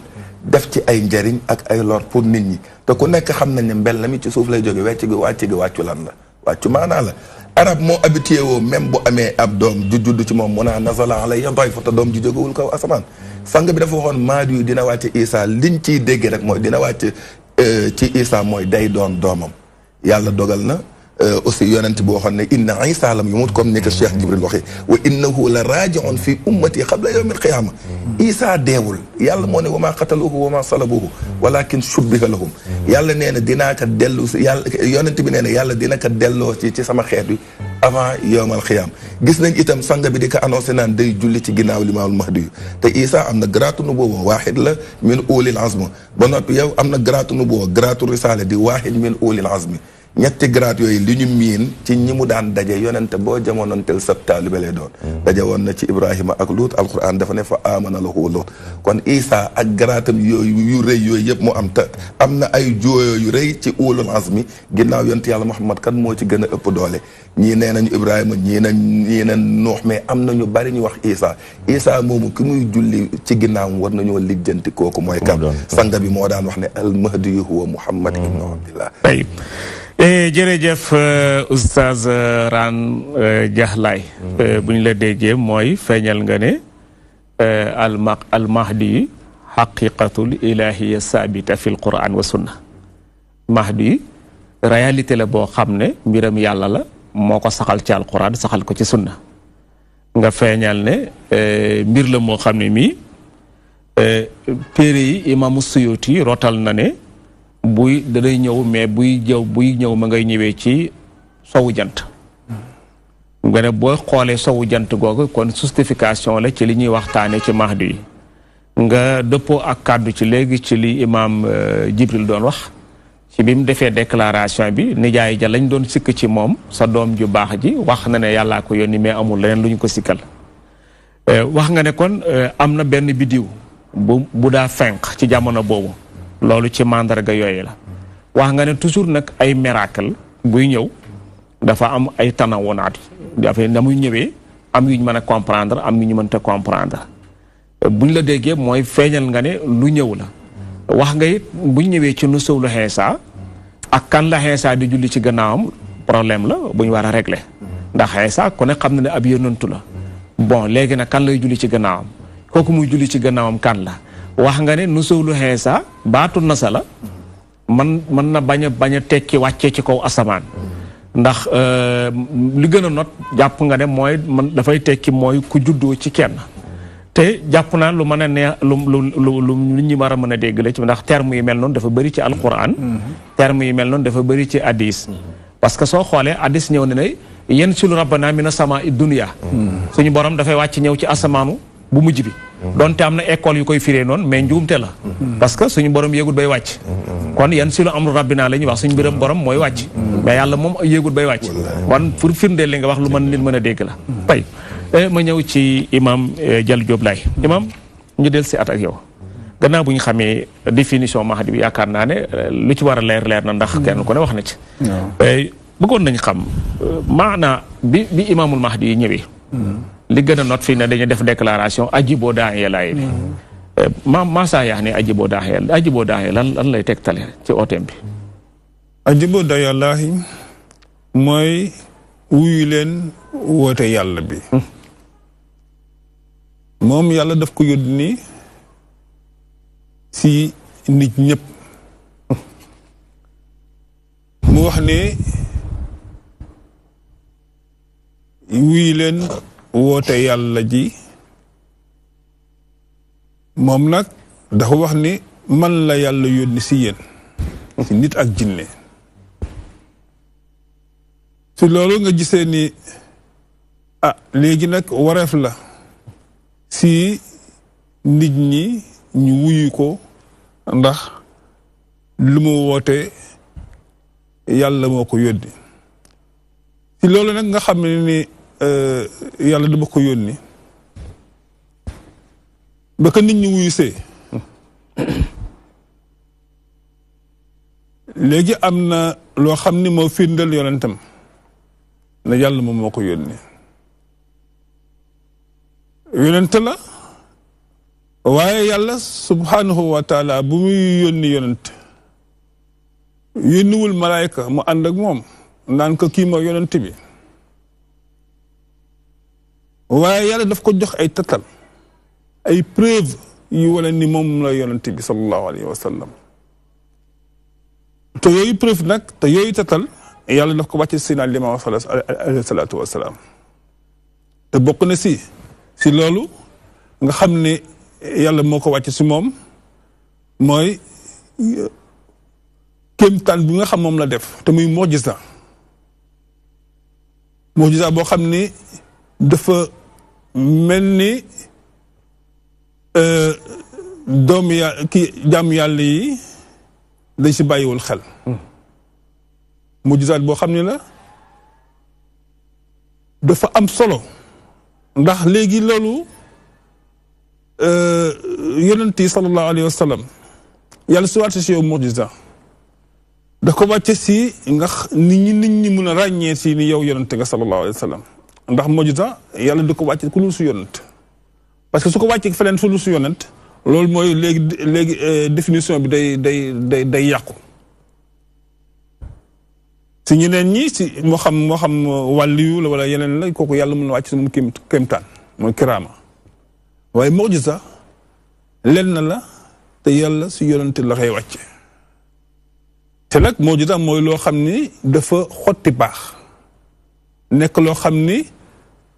def ci ay njëriñ ak ay lor pour nit ñi te ku nekk xam nañ ne mbel la mi ci suuf lay jóge wàcc gi wàccu lan la wàccu maanaa la arab moo habitué woo même bu amee ab doom ju judd ci moom mun a nazala alayya dayfa te doom ju jógewul kaw asamaan sang bi dafa waxoon maadu yu dina wàcc Isa liñ ciy dégg rek mooy dina wàcc ci Isa mooy day doon doomam yàlla dogal na aussi yonent boo xam ne inna Isa lam yumut comme ni ko Cheikh Jibril waxee wa innahu la rajiun fi ummati qabla yawmil qiyaama Isa deewul yàlla moo ne wa maa qataluhu wa maa salabuhu walakin shubbiha lahum yàlla nee na dinaa ko dellu si yàlla yonent bi nee na yàlla dina ko delloo ci sama xeet wi avant yawmal qiyaam gis nañ itam sang bi di ko annoncé naan day julli ci ginnaaw limaamul mahdi yu te Isa am na garaatu nubuwwa waahid la min ulil azmi ba noppi yow am na garaatu nubuwwa garaatu risaala di waahid min ulil azmi ñetti grade yooyu li ñu miin ci ñi mu daan daje yonente boo jamonoonteel sab taalibe lay doon daje woon na ci Ibrahima ak Luut alquran dafa ne fa amana lahu Luut kon Isa ak garaatam yooyu yu rëy yooyu yëpp mu am te am na ay jooyo yu rëy ci ulul azmi ginnaaw yonent yàlla Muhammad kan moo ci gën a ëpp doole ñii nee nañu Ibrahima ñii nañ Nuux mais am na ñu bari ñu wax Isa moomu ki muy julli ci ginnaawam war nañoo lijjanti kooku mooy kan sanga bi moo daan wax ne al mahdi huwa Muhammad ibnu Abdillah jërëjëf oustaz Rane Diakhalaye bu ñu la déggee mooy feeñal nga ne al mahdi xaqiqatul ilahiya sabita fi l quran wa sunna mahdi réalité la boo xam ne mbiram yàlla la moo ko saxal ci al quran saxal ko ci sunna nga feeñal ne mbir la moo xam ne mii téere yi imaamu Suyuti rotal na ne buy danay ñëw mais buy ñëw ma ngay ñëwee ci sowu jant nga ne boo xoolee sowu jant googu kon justification la ci li ñuy waxtaane ci mahdi yi nga dëppoo ak kàddu ci léegi ci li imaam Jibril doon wax ci bi mu defee déclaration bi nijaay ja lañ doon sikk ci moom sa doom ju baax ji wax na ne yàllaa ko yónni mais amul leneen lu ñu ko sikkal wax nga ne kon am na benn bidiw bu daa fenq ci jamono boobu loolu ci mandarga yooyu la wax nga ne toujours nag ay miracle buy ñëw dafa am ay tanawunaat dafa na muy ñëwee am yu ñu mën a comprendre am yu ñu mënta comprendre buñ la déggee mooy feeñal nga ne lu ñëw la wax nga it buñ ñëwee ci nu sëwlu Iisaa ak kan la Iisaa di julli ci gannaawam problème la bu ñu war a régler ndax Iisaa ku ne xam na ne ab yonantu la bon léegi nag kan lay julli ci gannaawam kooku muy julli ci gannaawam kan la wax nga ne nu sëwlu Iisaa baatu nasa la mën na bañ a tekki wàccee ci kaw asamaan ndax li gën a not jàpp nga ne mooy man dafay tekki mooy ku juddoo ci kenn te jàpp naa lu mën a neex lu ñu war a mën a dégg la ci ndax terme yi mel noonu dafa bëri ci alquran terme yi mel noonu dafa bëri ci hadis parce que soo xoolee hadis ñëw ne ne yéen sulu rabbana mina sama dunya suñu borom dafay wàcc ñëw ci asamaanu bu mujj bi donte am na école yu koy firee noonu mais njuumte la parce que suñu borom yéegul bay wàcc kon yan si lu amru rabbina la ñuy wax suñu mbiram borom mooy wàcc mais yàlla moom yéegul bay wàcc kon pour firndeel li nga wax lu nit mën a dégg la tey ma ñëw ci imam Diallo Diop Laye imam ñu del si at ak yow gannaaw bu ñu xamee définition mahdi bi yaakaar naa ne lu ci war a leer na ndax kenn ku ne wax na ci. bëggoon nañ xam maana bi imaamul mahdi yi ñëwee. li gën a not fii ne dañuy def déclaration ajiboo daa'iya laay ni maasaa yaa ne ajiboo daa'iya lan lay tegtale ci ooteem bi. ajiboo daa'iya laahi mooy wuyu leen woote yàlla bi. moom yàlla daf ko yónni si nit ñëpp. mu wax ne wuyu leen woote yàlla ji moom nag dafa wax ni man la yàlla yónni si yéen si nit ak jinne si loolu nga gisee ni léegi nag wareef la si nit ñi ñu wuyu ko ndax lu mu woote yàlla moo ko yónni si loolu nag nga xam ne ni yàlla dama ko yónni ba ko nit ñi wuyu see léegi am na loo xam ni moo firndeel yonentam ne yàlla moom moo ko yónni yonent la waaye yàlla subhanahu wa taala bu muy yónni yonent yónniwul malaayka mu ànd ak moom naan ko kii mooy yonent bi waaye yàlla daf ko jox ay tatal ay preuve yu wane ni moom la yonent bi sallallahu alayhi wa sallam te yooyu preuve nag te yooyu tatal yàlla daf ko wàcce Seydina Limaamu alayhi salaatu wa salaam te bokk na si loolu nga xam ne yàlla moo ko wàcce si moom mooy kéemtaan bi nga xam moom la def te muy mujisa boo xam ni dafa mel ni doomu jaamu yàlla yi dañ si bàyyiwul xel mujisaat boo xam ne la dafa am solo ndax léegi loolu yonent yi sallallahu alayhi wa sallam yàlla su wàcce si yow mujisa da ko wàcce si nga nit ñi mun a ràññee si ni yow yonent nga sallallahu alayhi wa sallam ndax mujisa yàlla du ko wàcce ku dul su yonent parce que su ko wàccee feneen su dul su yonent loolu mooy léegi définition bi day yàqu si ñeneen ñi si moo xam wàlliyu la wala yeneen la kooku yàlla mën na wàcc si moom kéemtaan mooy kiraama waaye mujisa lenn la te yàlla si yonent la koy wàcce te nag mujisa mooy loo xam ni dafa xotti baax nekk loo xam ni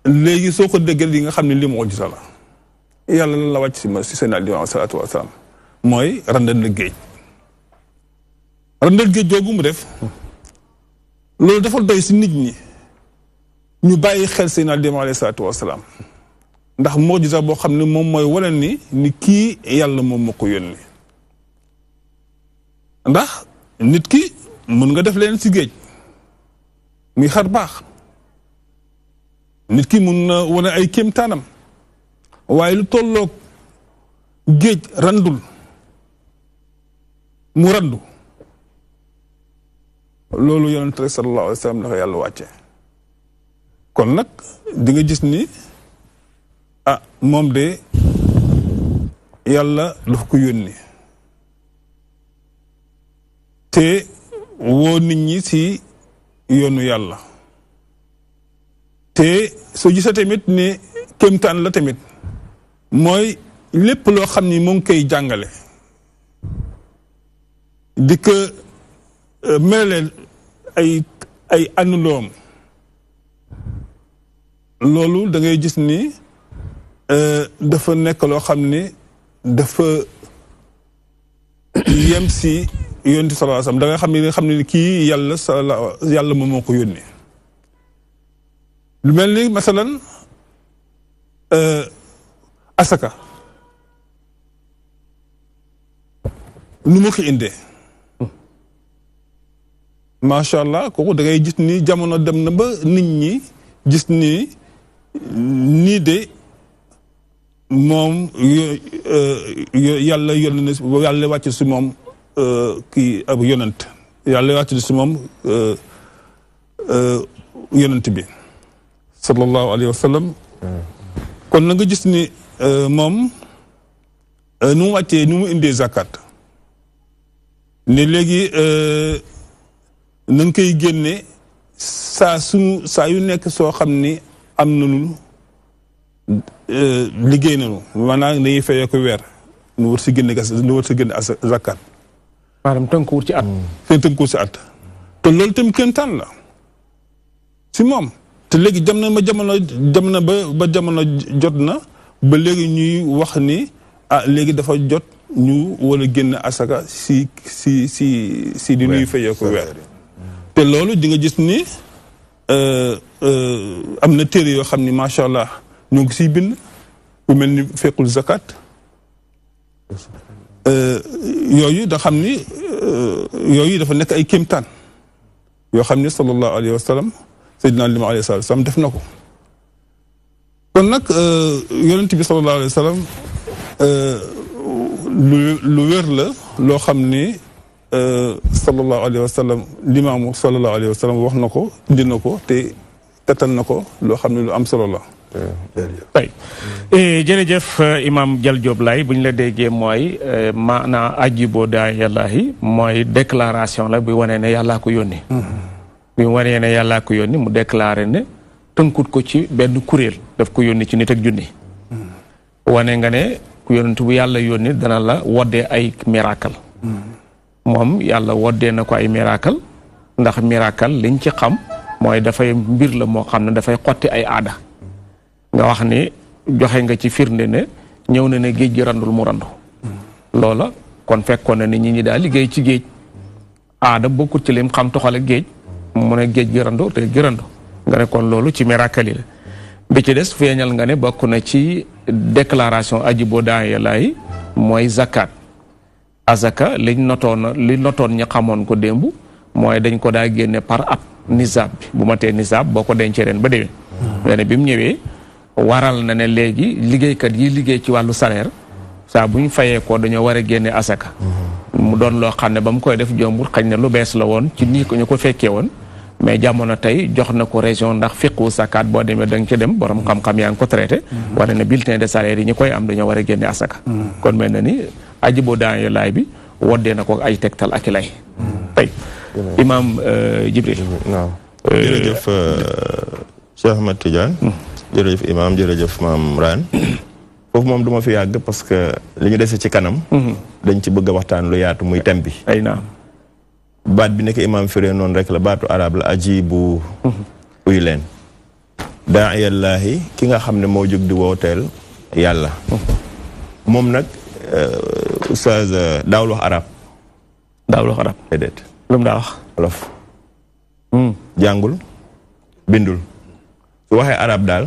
léegi soo ko déggal yi nga xam ne li mujisa la yàlla lan la wàcc si Seydina Limaamu salaatu wa salaam mooy randal na géej googu mu def loolu dafa doy si nit ñi ñu bàyyi xel Seydina Limaamu alayhi salaatu wa salaam ndax mujisa boo xam ne moom mooy wane ni kii yàlla moom moo ko yónni ndax nit ki mun nga def leen si géej muy xar baax nit ki mun na wane ay kéemtaanam waaye lu tolloog géej randul mu randu loolu yonent rek sallallahu alayhi wa sallam dafa yàlla wàcce kon nag di nga gis ni moom de yàlla dafa ko yónni te woo nit ñi si yoonu yàlla te soo gisee tamit ni kéemtaan la tamit mooy lépp loo xam ni mu ngi koy jàngale di ko melale ay àndandoom loolu da ngay gis ni dafa nekk loo xam ni dafa yem si yonent bi sallallahu alayhi wasallam da nga xam ne kii yàlla moom moo ko yónni lu mel ni masalan asaka nu mu ko indee macha allah kooku da ngay gis ni jamono dem na ba nit ñi gis ni nii de moom yàlla yónni na yàlla wàcc si moom kii ab yonent yàlla wàcc si moom yonent bi sallallahu alayhi wa sallam kon na nga gis ni moom nu mu wàccee nu mu indee zakat ne léegi na nga koy génne saa yu nekk soo xam ni am nañu liggéey nañu maanaam dañuy fayee ko weer nu war si génne zakat maanaam tënkuwul ci at tënkuwul si at te loolu tamit kéemtaan la si moom te léegi jamono ba jamono jot na ba léegi ñuy wax ni léegi dafa jot ñu wala génn asaka si di ñuy fayee ko weer te loolu di nga gis ni am na téere yoo xam ni macha allah ñoo ngi siy bind bu mel ni fekkul zakat yooyu da xam ni yooyu dafa nekk ay kéemtaan yoo xam ni sallallahu alayhi wa sallam sayyidina Limaamu alayhi salaam def na ko kon nag yonent bi sallallahu alayhi wa sallam lu wér la loo xam ni sallallahu alayhi wa sallam Limaamu sallallahu alayhi wa sallam wax na ko indi na ko te tetal na ko loo xam ne lu am solo la. tey jërëjëf imam Dial Diop Laye bu ñu la déggee mooy maanaa ajibo daa yàllaahi mooy déclaration la bi wane ne yàllaa ko yónni bi mu wanee ne yàllaa ko yónni mu déclaré ne tënkut ko ci benn kuréel daf ko yónni ci nit ak junni wane nga ne ku yónent bu yàlla yónni dana la woddee ay miracle moom yàlla woddee na ko ay miracle ndax miracle liñ ci xam mooy dafay mbir la moo xam ne dafay xotti ay aada nga wax ni joxe nga ci firnde ne ñëw na ne géej gi randul mu randu loola kon fekkoon na ni ñi daal liggéey ci géej aada bokkut ci lim xam toxale géej mu ne géej gi randu te gi randu nga ne kon loolu ci miracle yi la bi ci des feeñal nga ne bokk na ci déclaration ajibo daa yàllaahi mooy zakat azaka li notoon ñi xamoon ko démb mooy dañ ko daa génne par at nisaab bi bu ma tee nisaab boo ko dencee ren ba déwén ne bi mu ñëwee waral na ne léegi liggéeykat yi liggéey ci wàllu salaire saa bu ñu fayee ko dañoo war a génne asaka mu doon loo xam ne ba mu koy def jombul xañ ne lu bees la woon ci nii ko ñu ko fekkee woon mais jamono tey jox na ko région ndax fiqu zakat boo demee da nga ca dem borom xam-xam yaa ngi ko traité wane ne bulletin de salaire yi ñi koy am dañoo war a génne asaka kon mel na ni ajibo daa laay bi woddee na ko ay tegtal ak i lay tey imam Jibril waaw jërëjëf Cheikh Ahmed Tidiane jërëjëf imam jërëjëf maam Raan foofu moom du ma fi yàgg parce que li ñu dese ci kanam dañ ci bëgg a waxtaan lu yaatu muy thème bi ay naam baat bi nekk imam firee noonu rek la baatu arab la ajibu uy leen daa yàllaahi ki nga xam ne moo jóg di wooteel yàlla moom nag oustaz daawul wax arab déedéet lu mu daa wax wolof jàngul bindul su waxee arab daal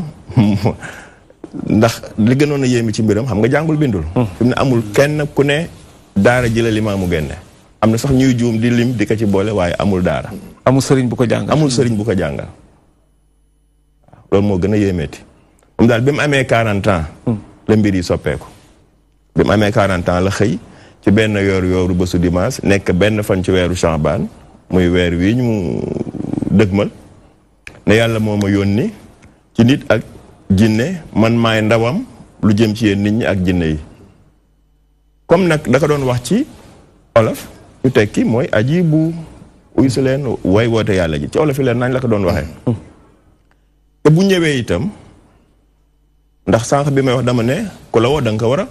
ndax li gënoon a yéemi ci mbiram xam nga jàngul bindul fi mu ne amul kenn ku ne daara ji la limaamu génne am na sax ñuy juum di lim di ko ci boole waaye amul daara amul sëriñ bu ko jàngal amul sëriñ bu ko jàngal waaw loolu moo gën a yéemeeti moom daal bi mu amee 40 ans la mbir yi soppeeku bi mu amee 40 ans la xëy ci benn yooru bésu dimanche nekk benn fan ci weeru Sha'ban muy weer wi ñu dëgmal ne yàlla moo ma yónni ci nit ak jinne man maay ndawam lu jëm ci yéen nit ñi ak jinne yi comme nag da ko doon wax ci olof ñu tekki mooy aji bu uy si leen way woote yàlla ji ci olof yi leen nañ la ko doon waxee te bu ñëwee itam ndax sànq bi may wax dama ne ku la woo da nga ko war a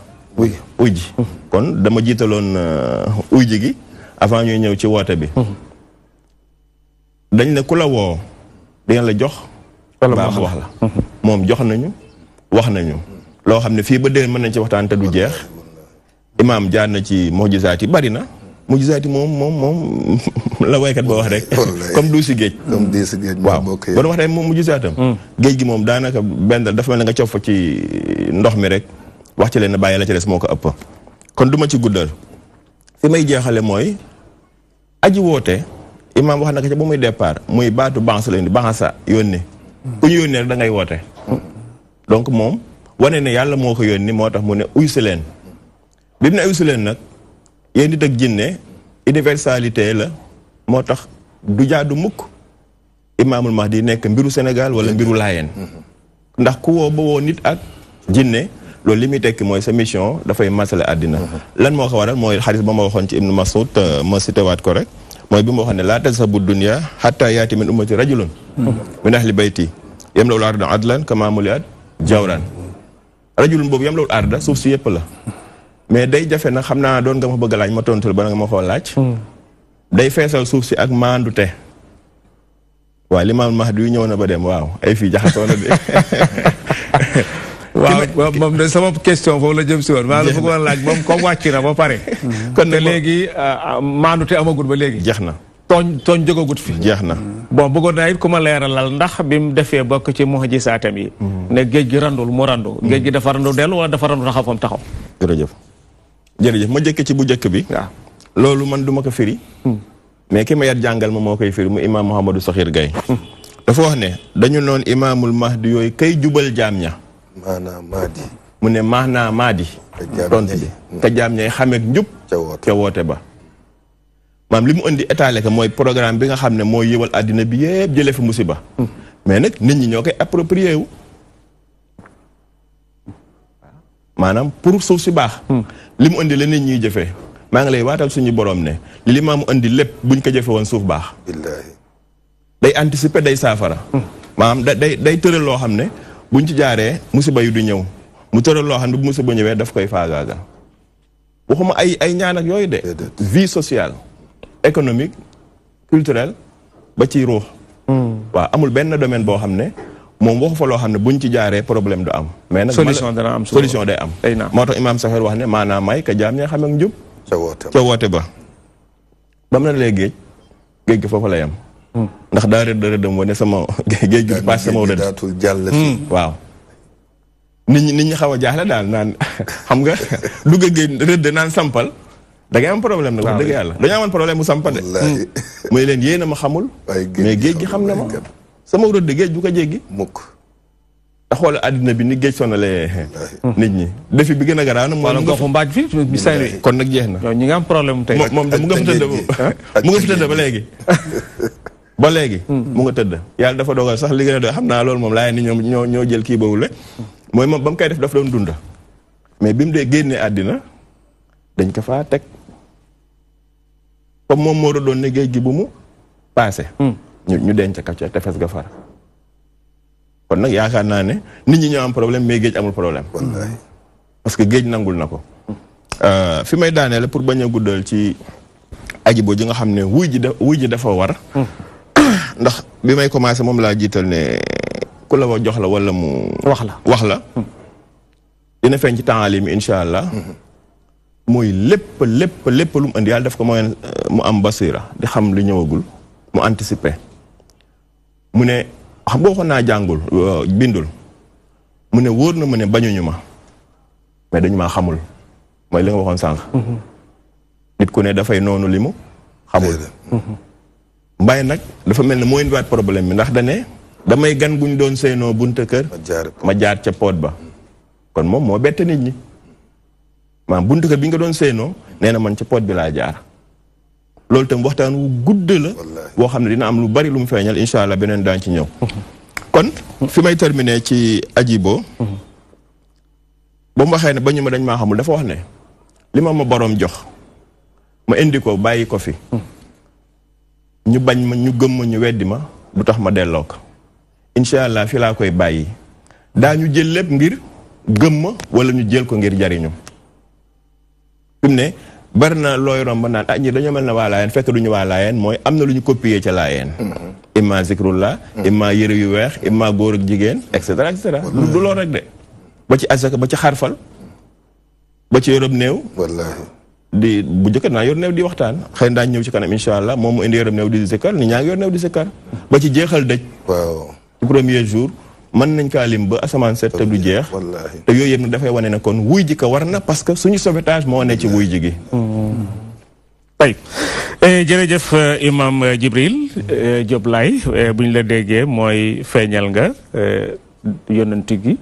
uy ji kon dama jiitaloon uy ji gi avant ñuy ñëw ci woote bi dañ ne ku la woo dina la jox baax wax la moom jox nañu wax nañu loo xam ne fii ba déwén mën nañ ci waxtaan te du jeex imaam jaar na ci mujizaat yi bari na mujizaat yi moom la waykat ba wax rek comme du si géej waaw ba doon wax rek moom mujizaatam géej gi moom daanaka benn dafa mel ne nga cof fa ci ndox mi rek wax ci leen ne bàyyi la ci des moo ko ëpp kon du ma ci guddal fi may jeexale mooy aji woote imaam wax na ko ca ba muy départ muy baatu banse la indi bansa yónni ku ñu yónni rek da ngay woote donc moom wane ne yàlla moo ko yónni moo tax mu ne uysi leen bi mu ne uysi leen nag yéen nit ak jinne universalité la moo tax du jaadu mukk imaamul mahdi nekk mbiru Sénégal wala mbiru laayeen ndax ku woo ba woo nit ak jinne loolu li muy tekki mooy sa mission dafay masale àddina lan moo ko waral mooy xadis ba ma waxoon ci Ibnu Mas'ud ma citewaat ko rek mooy bi ma waxoon ne laa tazhabu dunya hatta yaati min ummati rajulun min ahli bayti yamla'ul arda adlan kama muliat jawran rajulun boobu yamla'ul arda suuf si yëpp la mais day jafe nag xam naa doon nga ma bëgg a laaj ma tontul ba nga ma koo laaj day feesal suuf si ak maandute waaw Limaamul Mahdi yu ñëw na ba dem waaw ay fii jaxasoo na de waaw moom de sama question foofu la jëm si woon maa la bëggoon laaj moom comme wàcc na ba pare kon te léegi maandute amagul ba léegi jeex na tooñ jógagut fi jeex na bon bëggoon naa it ku ma leeralal ndax bi mu defee bokk ci mu'jizaatam yi ne géej gi randul mu randu géej gi dafa randu dellu wala dafa randu taxaw fam taxaw jërëjëf ma jëkke ci bu njëkk bi waaw loolu man duma ko firi mais ki ma yar jàngal ma moo koy firi mu imaam Mouhamadou Sakhir Gaye dafa wax ne dañu noon imaamul mahdi yooyu kay jubal jaam ña mu ne maanaa maadi tontu bi ka jaam ñay xameek njub ca woote ba maam li mu indi étalé ka mooy programme bi nga xam ne mooy yëwal àddina bi yëpp jële fi musiba mais nag nit ñi ñoo koy approprié wu maanaam pour suuf si baax li mu indi la nit ñuy jëfee maa ngi lay waatal suñu borom ne li maamu indi lépp buñ ko jëfe woon suuf baax day anticiper day saafara maanaam day tëral loo xam ne buñ ci jaaree musiba yu du ñëw mu tëral loo xam ne bu musiba ñëwee daf koy faagaagal waxuma ay ñaan ak yooyu de vie sociale économique culturelle ba ci ruux waaw amul benn domaine boo xam ne moom waxu fa loo xam ne buñ ci jaaree problème du am mais nag solution dana am solution day am moo tax imaam Sakhir wax ne maanaam may ka jaam ña xam ak njub ca woote ba ba mu ne lee géej gi foofu la yam ndax daa rëddam wane sama géej gi paas sama rëdd waaw nit ñi xaw a jaaxle daal naan xam nga dugg géej rëdd naan sampal da ngay am problème nag wax dëgg yàlla dañoo amoon problème mu sampa de muy leen yéen a ma xamul mais géej gi xam na ma sama rëdd géej bu ko jéggi mukk te xoolal àddina bi ni géej sonalee nit ñi defi bi gën a garaaw nag wala goxu mbaaj fi bi say kon nag jeex na ñi nga am problème tey moom de mu nga fa tëdd ba léegi ba léegi mu nga tëdd yàlla dafa dogal sax li gën a doy xam naa loolu moom laa ni ñoo jël kii boobu la mooy moom ba mu koy def dafa doon dunda mais bi mu dee génnee àddina dañ ko faa teg comme moom moo doon ne géej gi bu mu paase ñu denc ka ca tefes ga far kon nag yaakaar naa ne nit ñi ñoo am problème mais géej amul problème parce que géej nangul na ko fi may daaneel pour bañ a guddal ci ajibo ji nga xam ne wuy ji dafa war ndax bi may commencé moom laa jiital ne ku la wa jox la wala mu wax la dina feeñ ci taalim incha allah mooy lépp lu mu indi yàlla daf ko mooy mu am basira di xam li ñëwagul mu anticiper mu ne xam nga waxoon naa jàngul bindul mu ne wóor na mu ne bañuñu ma mais dañu maa xamul mooy li nga waxoon sànq nit ku ne dafay noonu li mu xamul Mbaye nag dafa mel ne moo indiwaat problème bi ndax dane damay gan guñ doon seenoo bunta kër ma jaar ca poot ba kon moom moo bette nit ñi maanaam bunta kër bi nga doon seenoo nee na man ca poot bi laa jaar loolu tam waxtaan wu gudd la boo xam ne dina am lu bari lu mu feeñal incha allah beneen daan ci ñëw kon fi may terminer ci ajibo ba mu waxee ne ba ñu ma dañ maa xamul dafa wax ne li ma boroom jox ma indi ko bàyyi ko fi ñu bañ ma ñu gëm ma ñu weddi ma du tax ma delloo ko incha allah fi laa koy bàyyi daañu jël lépp ngir gëm ma wala ñu jël ko ngir jariñu fi mu ne bari na looy romb naan ah ñi dañoo mel na waa laayeen fekk duñu waa laayeen mooy am na lu ñu copier ca laayeen imma zikrullah imma yëre yu weex imma góor ak jigéen et cetera et cetera du lool rek de ba ci asaka ba ci xarfal ba ci yorob néew di bu njëkk naa yor néew di waxtaan xëy na daañu ñëw ci kanam incha allah moom mu indi yorob néew di sikkar ni ñaa ngi yor néew di sikkar ba ci jeexal dëj ci premier jour mën nañ kaa lim ba asamaan set te du jeex te yooyu yëpp nag dafay wane ne kon wuy ji ko war na parce que suñu sauvetage moo ne ci wuy ji gi tey jërëjëf imam Djibril Diop Laye bu ñu la déggee mooy feeñal nga yonent gi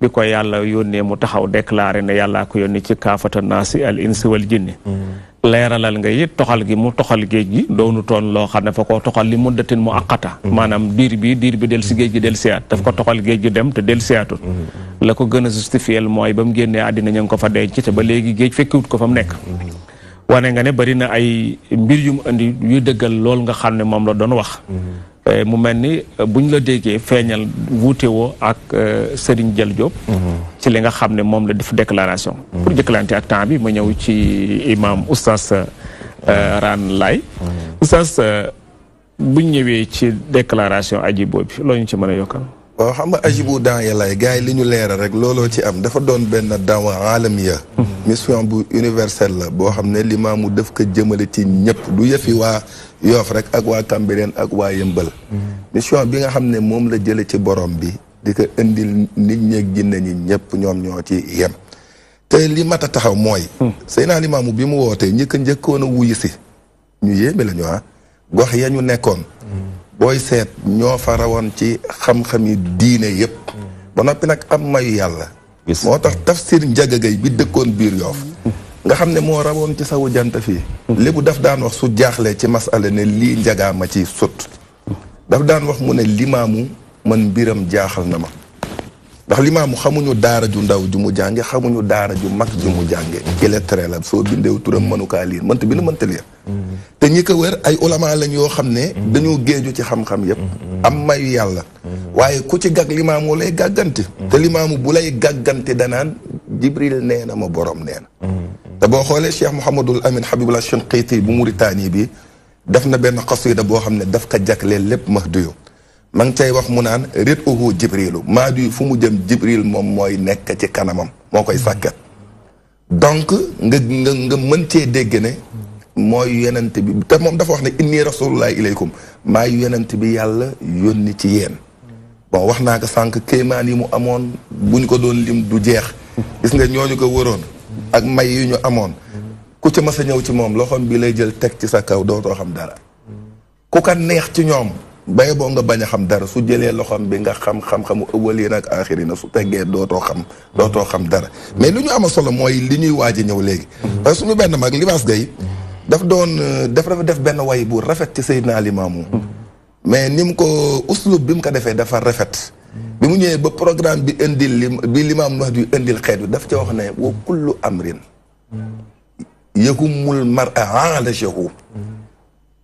bi ko yàlla yónnee mu taxaw déclaré ne yàllaa ko yónni ci kaafata naasi al insi wal jinni leeralal nga it toxal gi mu toxal géej gi doonu toon loo xam ne fa koo toxal li muddatin mu aqata maanaam diir bi del si géej gi del siyaat daf ko toxal géej gi dem te del siyaatut la ko gën a justifiel mooy ba mu génnee àddina ñu ngi ko fa denc te ba léegi géej fekkiwut ko fa mu nekk wane nga ne bari na ay mbir yu mu indi yuy dëggal lool nga xam ne moom la doon wax mu mel ni buñ la déggee feeñal wuute woo ak Serigne Jël Diop ci li nga xam ne moom la def déclaration pour jëkkalante ak temps bi ma ñëw ci imam oustaz Rane Laye oustaz buñ ñëwee ci déclaration Hadjibou bi loo ñu ci mën a yokkal waaw xam nga Hadjibou Daaye Laye gars yi li ñu leeral rek looloo ci am dafa doon benn daawa alamiya mission bu universelle la boo xam ne limaamu def ko jëmale ci ñëpp du yëfi waa Yoof rek ak waa Cambérène ak waa Yëmbal mission bi nga xam ne moom la jële ci borom bi di ko indil nit ñeeg jinne ñi ñëpp ñoom ñoo ci yem te li mat a taxaw mooy Seydina Limaamu bi mu wootee njëkkoon a wuyu si ñu yéeme la ñu gox ya ñu nekkoon booy seet ñoo fa rawoon ci xam-xami diine yëpp ba noppi nag am mayu yàlla moo tax tafsir njagagay bi dëkkoon biir Yoof nga xam ne moo rawoon ci sawu jant fii lébu daf daan wax su jaaxlee ci masala ne lii njagaa ma ci sut daf daan wax mu ne limaamu man mbiram jaaxal na ma ndax limaamu xamuñu daara ju ndaw ju mu jànge xamuñu daara ju mag ju mu jànge illettré la soo bindeew turam mënukaa liir mënta bind mënta liir te ñi ko wër ay ulama lañ yoo xam ne dañoo géeju ci xam-xam yépp am mayu yàlla waaye ku ci gag limaamu lay gàgganti te limaamu bu lay gàgganti danaan Jibril nee na ma borom nee na te boo xoolee Cheikh Mouhamadul Amin Habibullah Shinqiti bu Mauritanie bi def na benn xasida boo xam ne daf ko jagleel lépp mahduyu ma ngi cay wax mu naan rit uhu jibrilu mahduyu fu mu jëm Jibril moom mooy nekk ci kanamam moo koy sàkkat donc nga mën cee dégg ne mooy yonent bi te moom dafa wax ne inni rasulullahi ilaykum maa yonent bi yàlla yónni ci yéen bon wax naa ko sànq kéemaan yi mu amoon buñ ko doon lim du jeex gis nga ñooñu ko wëroon ak may yi ñu amoon ku ci mas a ñëw ci moom loxoom bi lay jël teg ci sa kaw dootoo xam dara ku ka neex ci ñoom baye boo nga bañ a xam dara su jëlee loxoom bi nga xam-xamu ëwwaliin ak aaxiriin su teggee dootoo xam dara mais lu ñu ama solo mooy li ñuy waaj a ñëw léegi parce que suñu benn mag Libaas Gay dafa def benn way bu rafet ci Seydina Limaamu mais ni mu ko uslub bi mu ko defee dafa rafet bi mu ñëwee ba programme bi indil bi Limaam wax di indil xeet bi daf ca wax ne wa kullu amrin yahumul mar'a alajahu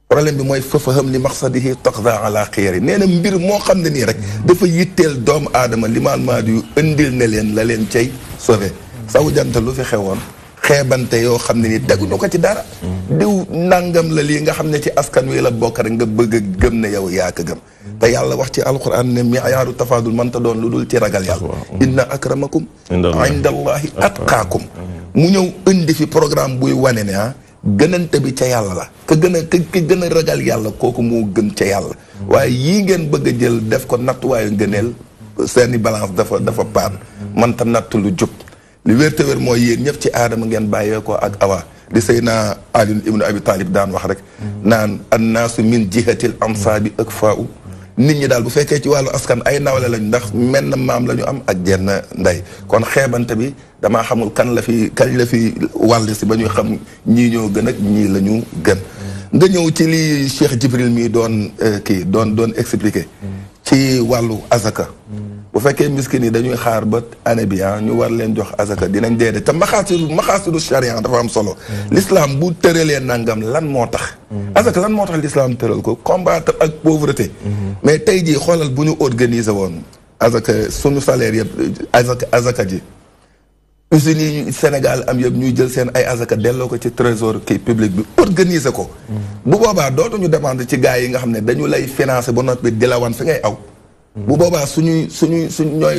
problème bi mooy fafaham li maqsadihi taqda ala xiyari nee na mbir moo xam ne nii rek dafa yitteel doomu aadama Limaam Mahdi yu indil ne leen la leen cay sauvé sawu jant lu fi xewoon xeebante yoo xam ne ni teguñu ko ci dara diw nangam la lii nga xam ne ci askan wi la bokk rek nga bëgg a gëm ne yow yaa ko gëm te yàlla wax ci alquran ne mi'yaaru tafaadul mënta doon lu dul ci ragal yàlla inna akramakum inda allahi atqaakum mu ñëw indi fi programme buy wane ne gënante bi ca yàlla la ka gën a ragal yàlla kooku moo gën ca yàlla waaye yii ngeen bëgg a jël def ko nattuwaayu ngëneel seeni balance dafa paan mënta natt lu jub li wér te wér mooy yéen ñëpp ci aadama ngeen bàyyee ko ak awa di Seydina Ali ibnu Abi Talib daan wax rek naan annaasu min jihatil ansaabi ak faaw nit ñi daal bu fekkee ci wàllu askan ay nawle lañ ndax menn maam la ñu am ak jenn ndey kon xeebante bi damaa xamul kañ la fi wàll si ba ñuy xam ñii ñoo gën ak ñii la ñu gën nga ñëw ci li Cheikh Jibril mii doon expliqué ci wàllu azaka bu fekkee miskin yi dañuy xaar ba année bi ñu war leen jox azaka dinañ deede te maxaasidu charia dafa am solo l'islam bu tëralee nangam lan moo tax azaka lan moo tax l'islam tëral ko combattre ak pauvreté mais tey jii xoolal bu ñu organiser woon azaka suñu salaire yëpp azaka ji usines yi Sénégal am yëpp ñuy jël seen ay azaka delloo ko ci trésor public bi organiser ko bu boobaa dootuñu dépendre ci gars yi nga xam ne dañu lay financer ba noppi di la wan fi ngay aw bu boobaa suñuy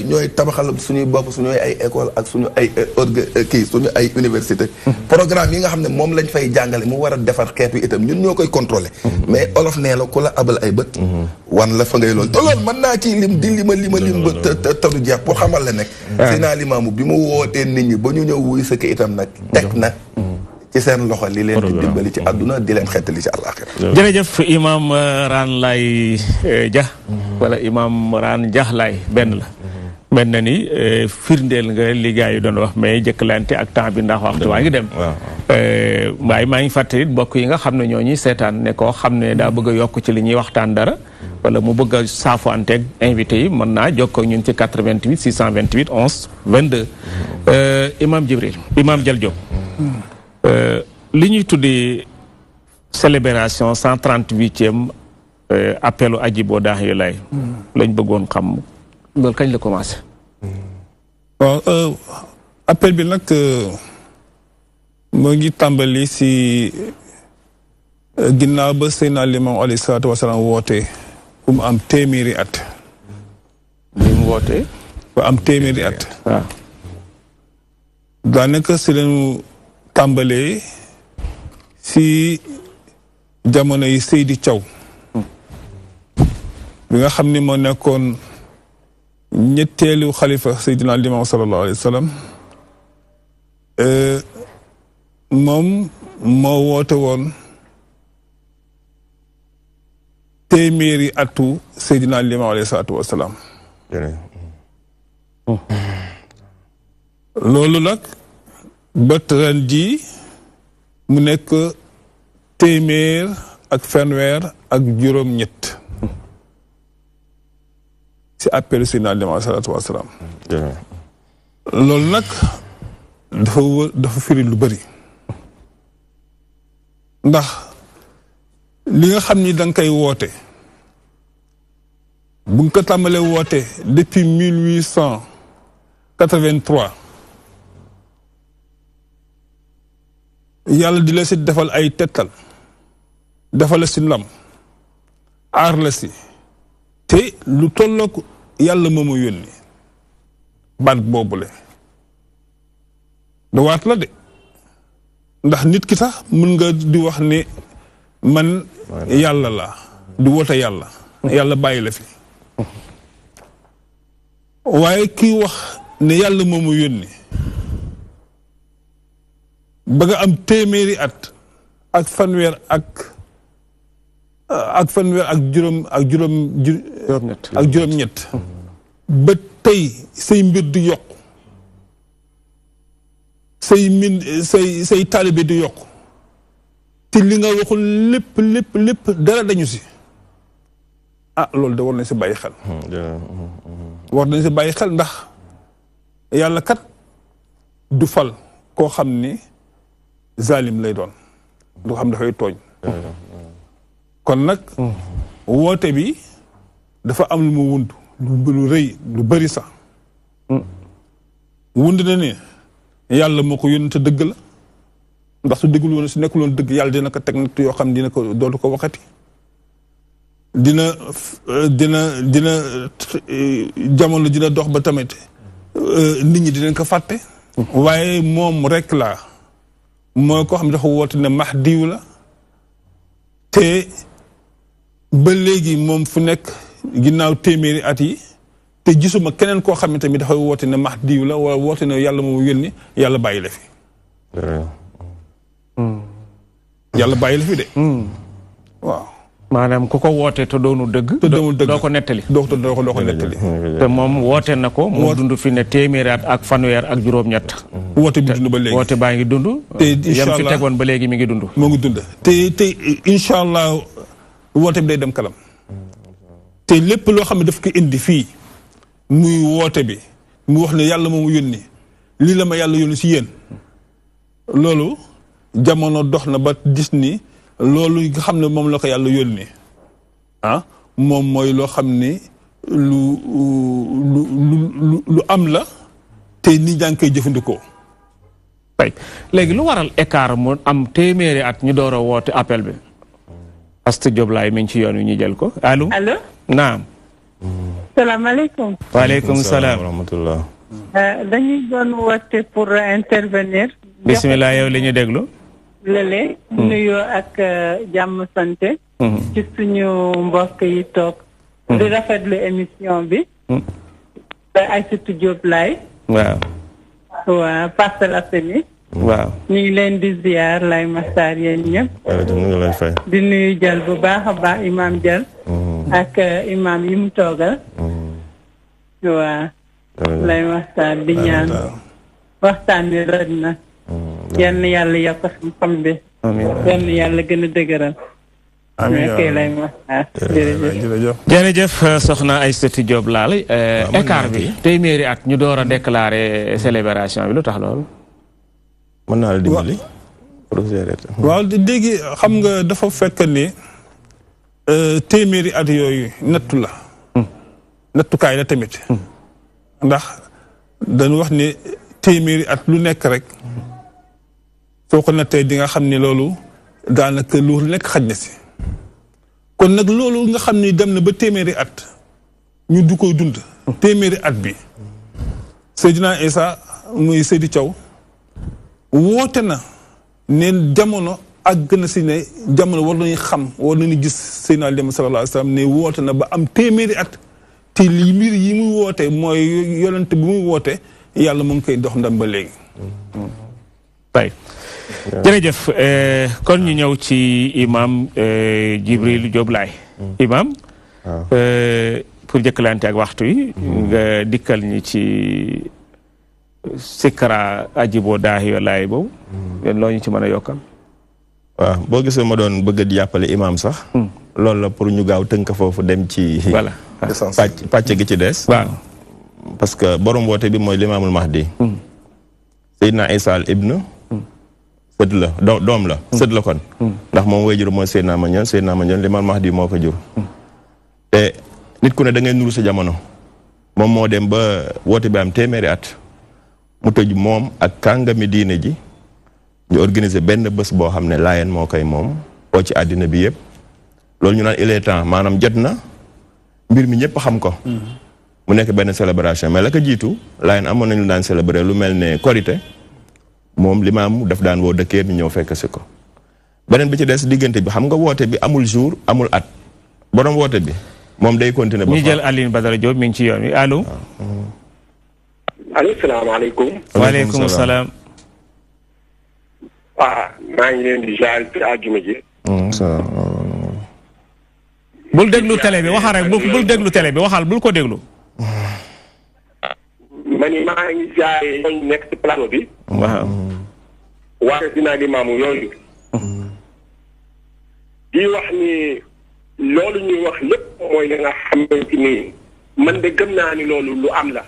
ñooy tabaxal suñuy bopp suñuy ay école ak suñu ay suñu ay université programme yi nga xam ne moom lañ fay jàngale mu war a defar xeet wi itam ñun ñoo koy contrôler mais olof nee la ku la abal ay bët wan la fa ngay loolu te loolu mën naa ci lim di lim ba tadu jeex pour xamal la nekk Seydina Limaamu bi mu wootee nit ñi ba ñu ñëw wuy sëkk itam nag teg na ci seen loxo li leen di dimbali ci àdduna di leen xettali ci àllaaxira jërëjëf imam Rane Laye Dia wala imam Rane Dia Laye benn la mel na ni firndeel nga li gars yi doon wax mais jëkkalante ak temps bi ndax waxtu waa ngi dem. waaye maa ngi fàttali mbokk yi nga xam ne ñoo ñuy seetaan ne koo xam ne daa bëgg a yokk ci li ñuy waxtaan dara. wala mu bëgg a saafuanteeg invité yi mën naa jokkoo ñun ci 88 628 11 22. Imam Djibril Imam Dial Diop. li ñuy tuddee célébration 138e appelu Hadjibou Dahiya Laye lañ bëggoon xam loolu kañ la commencé. waaw appel bi nag moo ngi tàmbali si ginnaaw ba Seydina Limaamu alayhi salaatu wa salaam woote bu mu am téeméeri at. li mu woote. ba am téeméeri at. waaw. daanaka si lañu tàmbalee si jamono yi Seydi Thiaw. bi nga xam ni moo nekkoon ñetteelu xalifa Seydina Limaamu sallallahu alayhi wa sallam moom moo woote woon téeméeri atu Seydina Limaamu alayhi salaatu wa salaam. loolu nag ba ren jii mu nekk téeméer ak fanweer ak juróom-ñett si appelu Seydina Limaamu alayhi salaatu wa salaam. loolu nag dafa firi lu bëri ndax li nga xam ni da nga koy woote bu nga ko tàmbalee woote depuis 1883 yàlla di la si defal ay tettal defal la si ndam aar la si te lu tollook yàlla moomu yónni baat boobule du waat la de ndax nit ki sax mën nga di wax ne man yàlla la di woote yàlla yàlla bàyyi la fi waaye kii wax ne yàlla moomu yónni ba nga am téeméeri at ak fanweer ak juróom-ñett ba tey say mbir di yokk say taalibe di yokk te li nga waxul lépp dara dañu si loolu de war nañ si bàyyi xel war nañ si bàyyi xel ndax yàlla kat du fal koo xam ni zalim lay doon du xam dafay tooñ kon nag woote bi dafa am lu mu wund lu rëy lu bëri sax wund na ne yàlla moo ko yónni te dëgg la ndax su dëggul woon su nekkul woon dëgg yàlla dina ko teg natt yoo xam dina ko dootu ko waxati dina jamono dina dox ba tamit nit ñi dinañ ko fàtte waaye moom rek la mooy koo xam ne dafa woote ne Mahdiyu la te ba léegi moom fu nekk ginnaaw téeméeri at yi te gisuma keneen koo xam ne tamit dafay woote ne Mahdiyu la wala woote ne yàlla moom yónni yàlla bàyyi la fi yàlla bàyyi la fi de waaw maanaam ku ko woote te doonu dëgg doo ko nettali doo ko nettali te moom woote na ko moo dund fi ne téeméeri at ak fanweer ak juróom-ñett woote bi dund ba léegi woote baa ngi dund te yam fi tegoon ba léegi mi ngi dund moo ngi dund te incha allah woote bi day dem kanam te lépp loo xam ne daf ko indi fii muy woote bi mu wax ne yàlla moomu yónni lii la ma yàlla yónni si yéen loolu jamono dox na ba gis ni loolu nga xam ne moom la ko yàlla yónni moom mooy loo xam ne lu am la te nit ñaa ngi koy jëfandikoo. léegi lu waral écart mu am téeméeri at ñu door a woote appel bi. Astou Diop Laye mi ngi ci yoon wi ñu jël ko allo. allo naam. salaamaaleykum. waaleykum salaam wa rahmatullah. dañuy doon woote pour intervenir. bisimilah yow li ñu déglu. lële. nuyoo ak jàmm sante. ci suñu mbokk yi toog. di rafetlu émission bi. Aïssatou Diop Laye. waaw. waa Parcelles Assainies. waaw. ñu ngi leen di ziar lay Massar yéen ñëpp. di nuyu Jal bu baax a baax imam Jal. ak imam yi mu toogal. waa. lay waxtaan di ñaan waxtaan bi rëdd na yenn yàlla yokk xam-xam bi yenn yàlla gën a dëgëral jërëjëf soxna Aïssatou Diop Laal écart bi téeméeri at ñu door a déclaré célébration bi lu tax loolu mën naa la dimbali waaw léegi xam nga dafa fekk ni téeméeri at yooyu nattu la nattukaay la tamit ndax dañu wax ni téeméeri at lu nekk rek soo ko nattee di nga xam ni loolu daanaka lu nekk xaj na si kon nag loolu nga xam ni dem na ba téeméeri at ñu du koy dund téeméeri at bi Seydina Isa muy Seydi Thiaw woote na ne jamono ak gën a si ne jamono war nañu xam war nañu gis Seydina Limaamu sallallahu alayhi wa sallam ne woote na ba am téeméeri at te lii mbir yi muy woote mooy yonent bi muy woote yàlla mu ngi koy dox ndam ba léegi jërëjëf kon ñu ñëw ci imam Djibril Diop Laye imam pour jëkkalante ak waxtu yi nga dikkal ñi ci sikra ajiboo daahi laay boobu leen loo ñu ci mën a yokkal waaw boo gisee ma doon bëgg di jàppale imam sax loolu la pour ñu gaaw tënk foofu dem ci voilà pàcc gi ci des waaw parce que borom woote bi mooy limaamul mahdi Seydina Isa al ibn sët la doom la sët la kon ndax moom way jur mooy Seydina Mandione limaamul mahdi moo ko jur te nit ku ne da ngay nuru sa jamono moom moo dem ba woote bi am téeméeri at mu tëj moom ak kàngami diine ji ñu organiser benn bés boo xam ne Laayeen moo koy moom oo ci àddina bi yëpp loolu ñu naan il est temps maanaam jot na mbir mi ñëpp xam ko mu nekk benn célébration mais la ko jiitu Laayeen amoon nañu daan célébrer lu mel ne Korité moom limaam daf daan woo dëkkeer ñu ñëw fekk si ko beneen bi ci des diggante bi xam nga woote bi amul jour amul at borom woote bi moom day continuer ba ñu jël Alioune Badara Diop mi ngi ci yoon wi allo allo salaamaaleykum waaleykum salaam waaw maa ngi leen di jaar ci àjjuma ji bul déglu télé bi waxal rek bul déglu télé bi waxal bul ko déglu ma ni maa ngi jaay ñooñu nekk ci plateau bi waaw waaye dinaa limaamu yooyu di wax ni loolu ñuy wax lépp mooy li nga xamante ni man de gëm naa ni loolu lu am la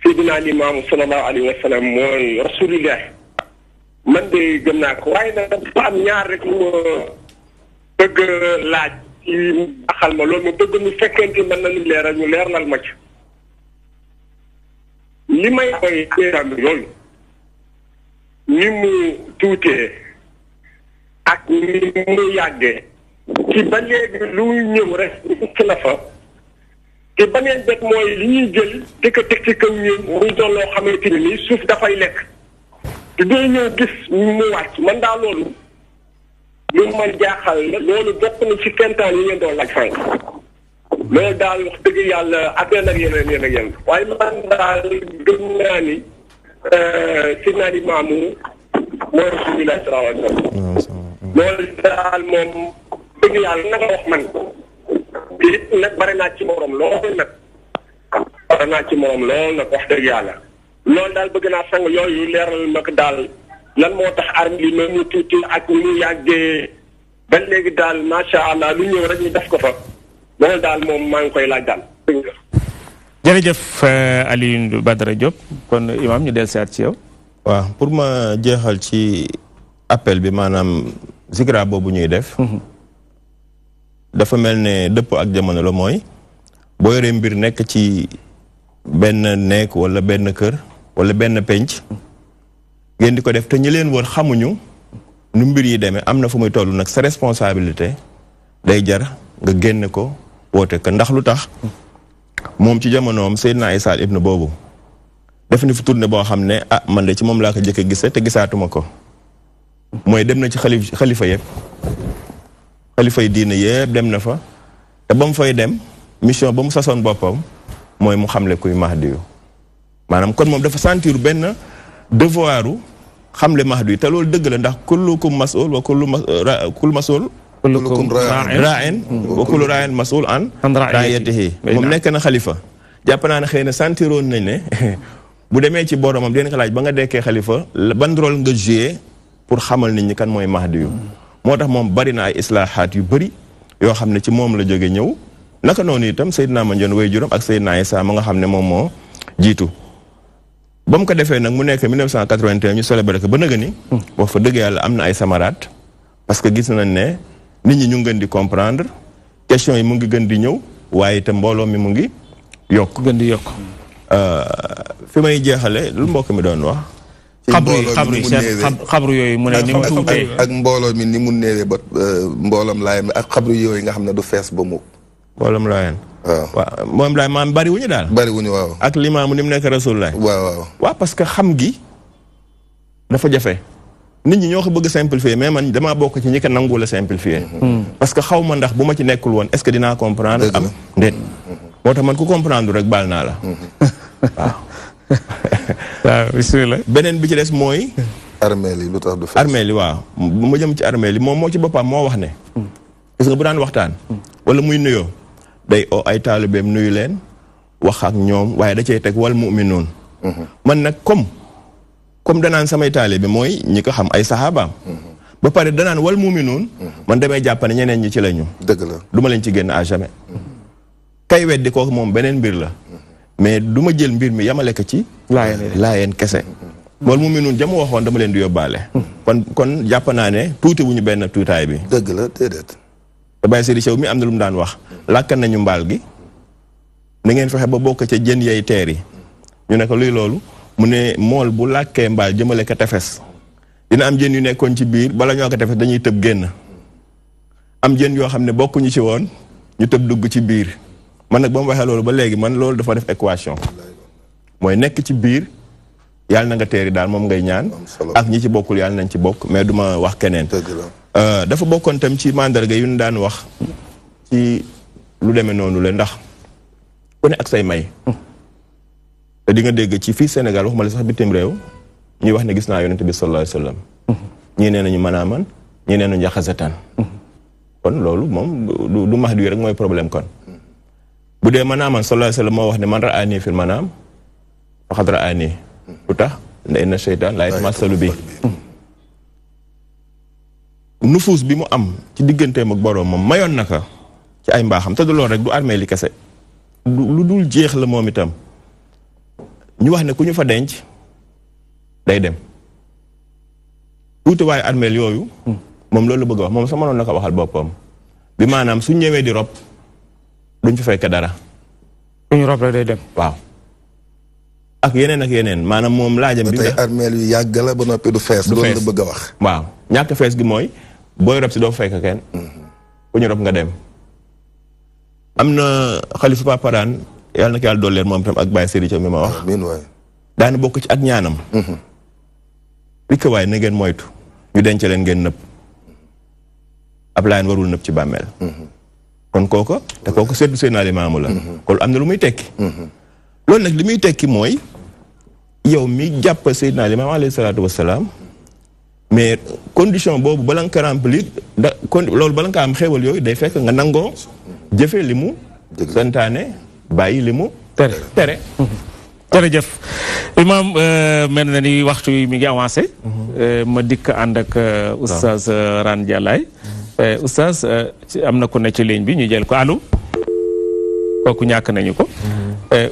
Seydina Limaamu sallallahu alayhi wa sallam mooy rasulillah man de gëm naa ko waaye nag dafa am ñaar rek lu ma bëgg laaj ci axal ma loolu ma bëgg ñu fekkente mën na ñu leeral ñu leeralal ma ci li may koy éram yooyu ni mu tuutee ak ni mu yàggee ci ba léegi lu ñëw rek ci la fa te beneen bet mooy li ñuy jël di ko teg ci kaw ñun muy doon loo xamante ni nii suuf dafay lekk te doo ñëw gis mu wàcc man daa loolu lu ma jaaxal loolu bokk na ci kentaan yi ngeen doon laaj sànq loolu daal wax dëgg yàlla ak yeneen waaye man daal gëm naa ni Seydina Limaamu mooy Rasulullah sallallahu alayhi wa sallam loolu daal moom dëgg yàlla na nga wax man it nag bari naa ci morom lool nag wax dëgg yàlla loolu daal bëgg naa sang yooyu leeral ma ko daal lan moo tax arme li même ñu tuuti ak ñu yàggee ba léegi daal macha allah lu ñëw rek ñu def ko fa loolu daal moom maa ngi koy laaj daal. jërëjëf Alioune Badara Diop kon imam ñu dellusiwaat ci yow. waaw pour ma jeexal ci appel bi maanaam zikra boobu ñuy def. dafa mel ne dëpp ak jamono la mooy boo yoree mbir nekk ci benn nekk wala benn kër wala benn penc ngeen di ko def te ñi leen wër xamuñu nu mbir yi demee am na fu muy toll nag sa responsabilité day jar nga génne ko woote ko ndax lu tax moom ci jamonoom Seydina Isa ibn boobu def ni fu tourné boo xam ne ah man de ci moom laa ko jëkk a gise te gisaatuma ko mooy dem na ci xalifa yëpp xalifa yi diine yëpp dem na fa te ba mu fay dem mission ba mu sasoon boppam mooy mu xamle kuy Mahdi yu maanaam kon moom dafa sentir benn devoiru xamle Mahdi yu te loolu dëgg la ndax kullukum mas'ul wa kullu mas'ul kullukum ra'in wa kullu ra'in mas'ul an ra'iyatihi moom nekk na xalifa jàpp naa ne xëy na sentiroon nañ ne bu demee ci boromam dinañ ko laaj ba nga dekkee xalifa ban rôle nga joué pour xamal nit ñi kan mooy Mahdi yu moo tax moom bari na ay islaahaat yu bëri yoo xam ne ci moom la jóge ñëw naka noonu itam Seydina Mandione way juróom ak Seydina Issa ma nga xam ne moom moo jiitu ba mu ko defee nag mu nekk 1981 ñu célébré ko ba nëga ni wax fa dëgg yàlla am na ay samaraat parce que gis nañ ne nit ñi ñu ngi gën di comprendre question yi mu ngi gën di ñëw waaye itam mbooloo mi mu ngi yokk gën di yokk fi may jeexale lu mbokk mi doon wax xabru yooyu mu ne ni mu tuutee ak mbooloo mi ni mu néewee ba mbooloom laayam ak xabru yooyu nga xam ne du fees ba mu mbooloom laayam waaw moom laay maam bari wuñu daal bari wuñu waaw ak limaamu ni mu nekk rasulullah waaw parce que xam gi dafa jafe nit ñi ñoo ko bëgg simplifier mais man damaa bokk ci ñi ko nangu la simplifier parce que xaw ma ndax bu ma ci nekkul woon est-ce que dinaa comprendre am déet moo tax man ku comprendre rek baal naa la waaw waaw bismillah beneen bi ci des mooy armeel yi lu tax du fees armeel yi waaw bu ma jëm ci armeel yi moom moo ci boppam moo wax ne gis nga bu daan waxtaan wala muy nuyoo day oo ay taalibeem nuyu leen wax ak ñoom waaye da cey teg wal mu'minuun man nag comme danaan samay taalibe mooy ñi ko xam ay saxaabaam ba pare danaan wal mu'minuun man damay jàpp ne ñeneen ñi ci lañu dëgg la du ma leen ci génn à jamais kay weddi kooku moom beneen mbir la mais du ma jël mbir mi yamale ko ci laayeen kese wal mu'minuun jamu waxoon dama leen di yóbbaale kon jàpp naa ne tuuti wuñu benn tuutaay bi dëgg la déedéet te Baye Seydi Thiaw mi am na lu mu daan wax làkkan nañu mbaal gi na ngeen fexe ba bokk ca jën yay teer yi ñu ne ko luy loolu mu ne mool bu làkkee mbaal jëmale ko tefes dina am jën yu nekkoon ci biir bala ñoo ko tefes dañuy tëb génn am jën yoo xam ne bokkuñu ci woon ñu tëb dugg ci biir man nag ba mu waxee loolu ba léegi man loolu dafa def équation mooy nekk ci biir yàlla na nga teeri daal moom ngay ñaan ak ñi ci bokkul yàlla nañ ci bokk mais duma wax keneen dafa bokkoon tam ci mandarga yu ñu daan wax ci lu demee noonu la ndax ku ne ak say may te di nga dégg ci fii Sénégal waxuma la sax bitim réew ñuy wax ne gis naa yonent bi sallallahu alayhi wa sallam ñii nee nañu manaaman ñii nee nañu yaxasatan kon loolu moom du Mahdi rek mooy problème kon bu dee manaaman sallallahu alayhi wa sallam moo wax ne man raani fil manaam faqad raani lu tax ne inna sheytaan laa yatamassalu bi nufuus bi mu am ci digganteem ak boroom moom mayoon na ko ci ay mbaaxam te du loolu rek du armée li kese lu dul jeex la moom itam ñu wax ne ku ñu fa denc day dem tuuti waaye armeel yooyu moom loolu la bëgg a wax moom sax mënoon na ko waxal boppam bi maanaam su ñëwee di rob duñ fi fekk dara ku ñu rob rek day dem waaw ak yeneen maanaam moom laajam bi tey armeel yu yàgg la ba noppi du fees loolu la bëgg a wax waaw ñàkk fees gi mooy booy rob si doo fekk kenn ku ñu rob nga dem am na xalifa paparaan yàlla na ko yàlla dool leen moom itam ak Baye Seydi Thiaw mi ma wax daana bokk ci ak ñaanam rikk waaye na ngeen moytu ñu denc leen ngeen nëpp ab laayen warul nëpp ci bàmmeel kon kooku te kooku seddu Seydina Limaamu la kon am na lu muy tekki loolu nag li muy tekki mooy yow mi jàpp Seydina Limaamu alayhi salaatu wassalaam mais condition boobu bala nga ko remplir loolu bala nga ko am xéewal yooyu day fekk nga nangoo jëfe li mu santaane bàyyi li mu tere jërëjëf Imaam mel na ni waxtu yi mi ngi avancé ma dikk ànd ak oustaz Rane Dialaye oustaz am na ku ne ci ligne bi ñu jël ko allo kooku ñàkk nañu ko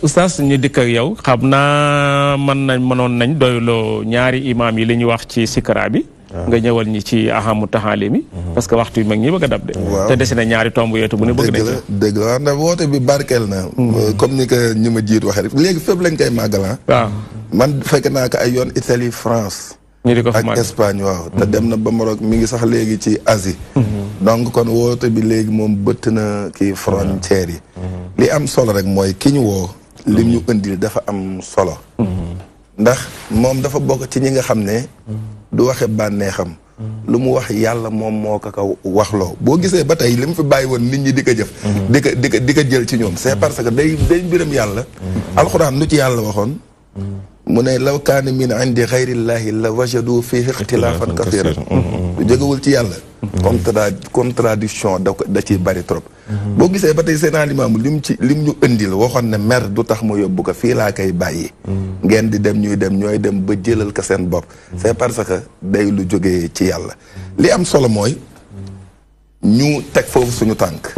oustaz ñu dikk ak yow xam naa mënoon nañ doyloo ñaari imaam yi li ñu wax ci sikara bi nga ñëwal ñi ci ahamu taxaale mi parce que waxtu yi mag ñi bëgg a dab de te desi na ñaari tomb yeetu bu ne bëgg nañ dëgg la ndax woote bi barkeel na comme ni ko ñi ma jiit waxee rek léegi fépp lañ koy màggal waaw man fekk naa ko ay yoon Italie France ñu di ko ak Espagne waaw te dem na ba Maroc mi ngi sax léegi ci Asie donc kon woote bi léegi moom bëtt na kii frontières yi li am solo rek mooy ki ñu woo lim ñu indil dafa am solo ndax moom dafa bokk ci ñi nga xam ne du waxe bànneexam lu mu wax yàlla moom moo ko waxloo boo gisee ba tey li mu fi bàyyi woon nit ñi di ko jëf di ko jël ci ñoom c'est parce que day mbiram yàlla alxuraan lu ci yàlla waxoon mu ne law kaana min indi xayrillahi la wajadu fihi ixtilaafan kathiran lu jógewul ci yàlla contradiction da ciy bari trop boo gisee ba tey Seydina Limaamu lim ñu indil waxoon ne mer du tax mu yóbbu ko fii laa koy bàyyi ngeen di dem ñuy dem ñooy dem ba jëlal ko seen bopp c'est parce que day lu jógee ci yàlla li am solo mooy ñu teg foofu suñu tànk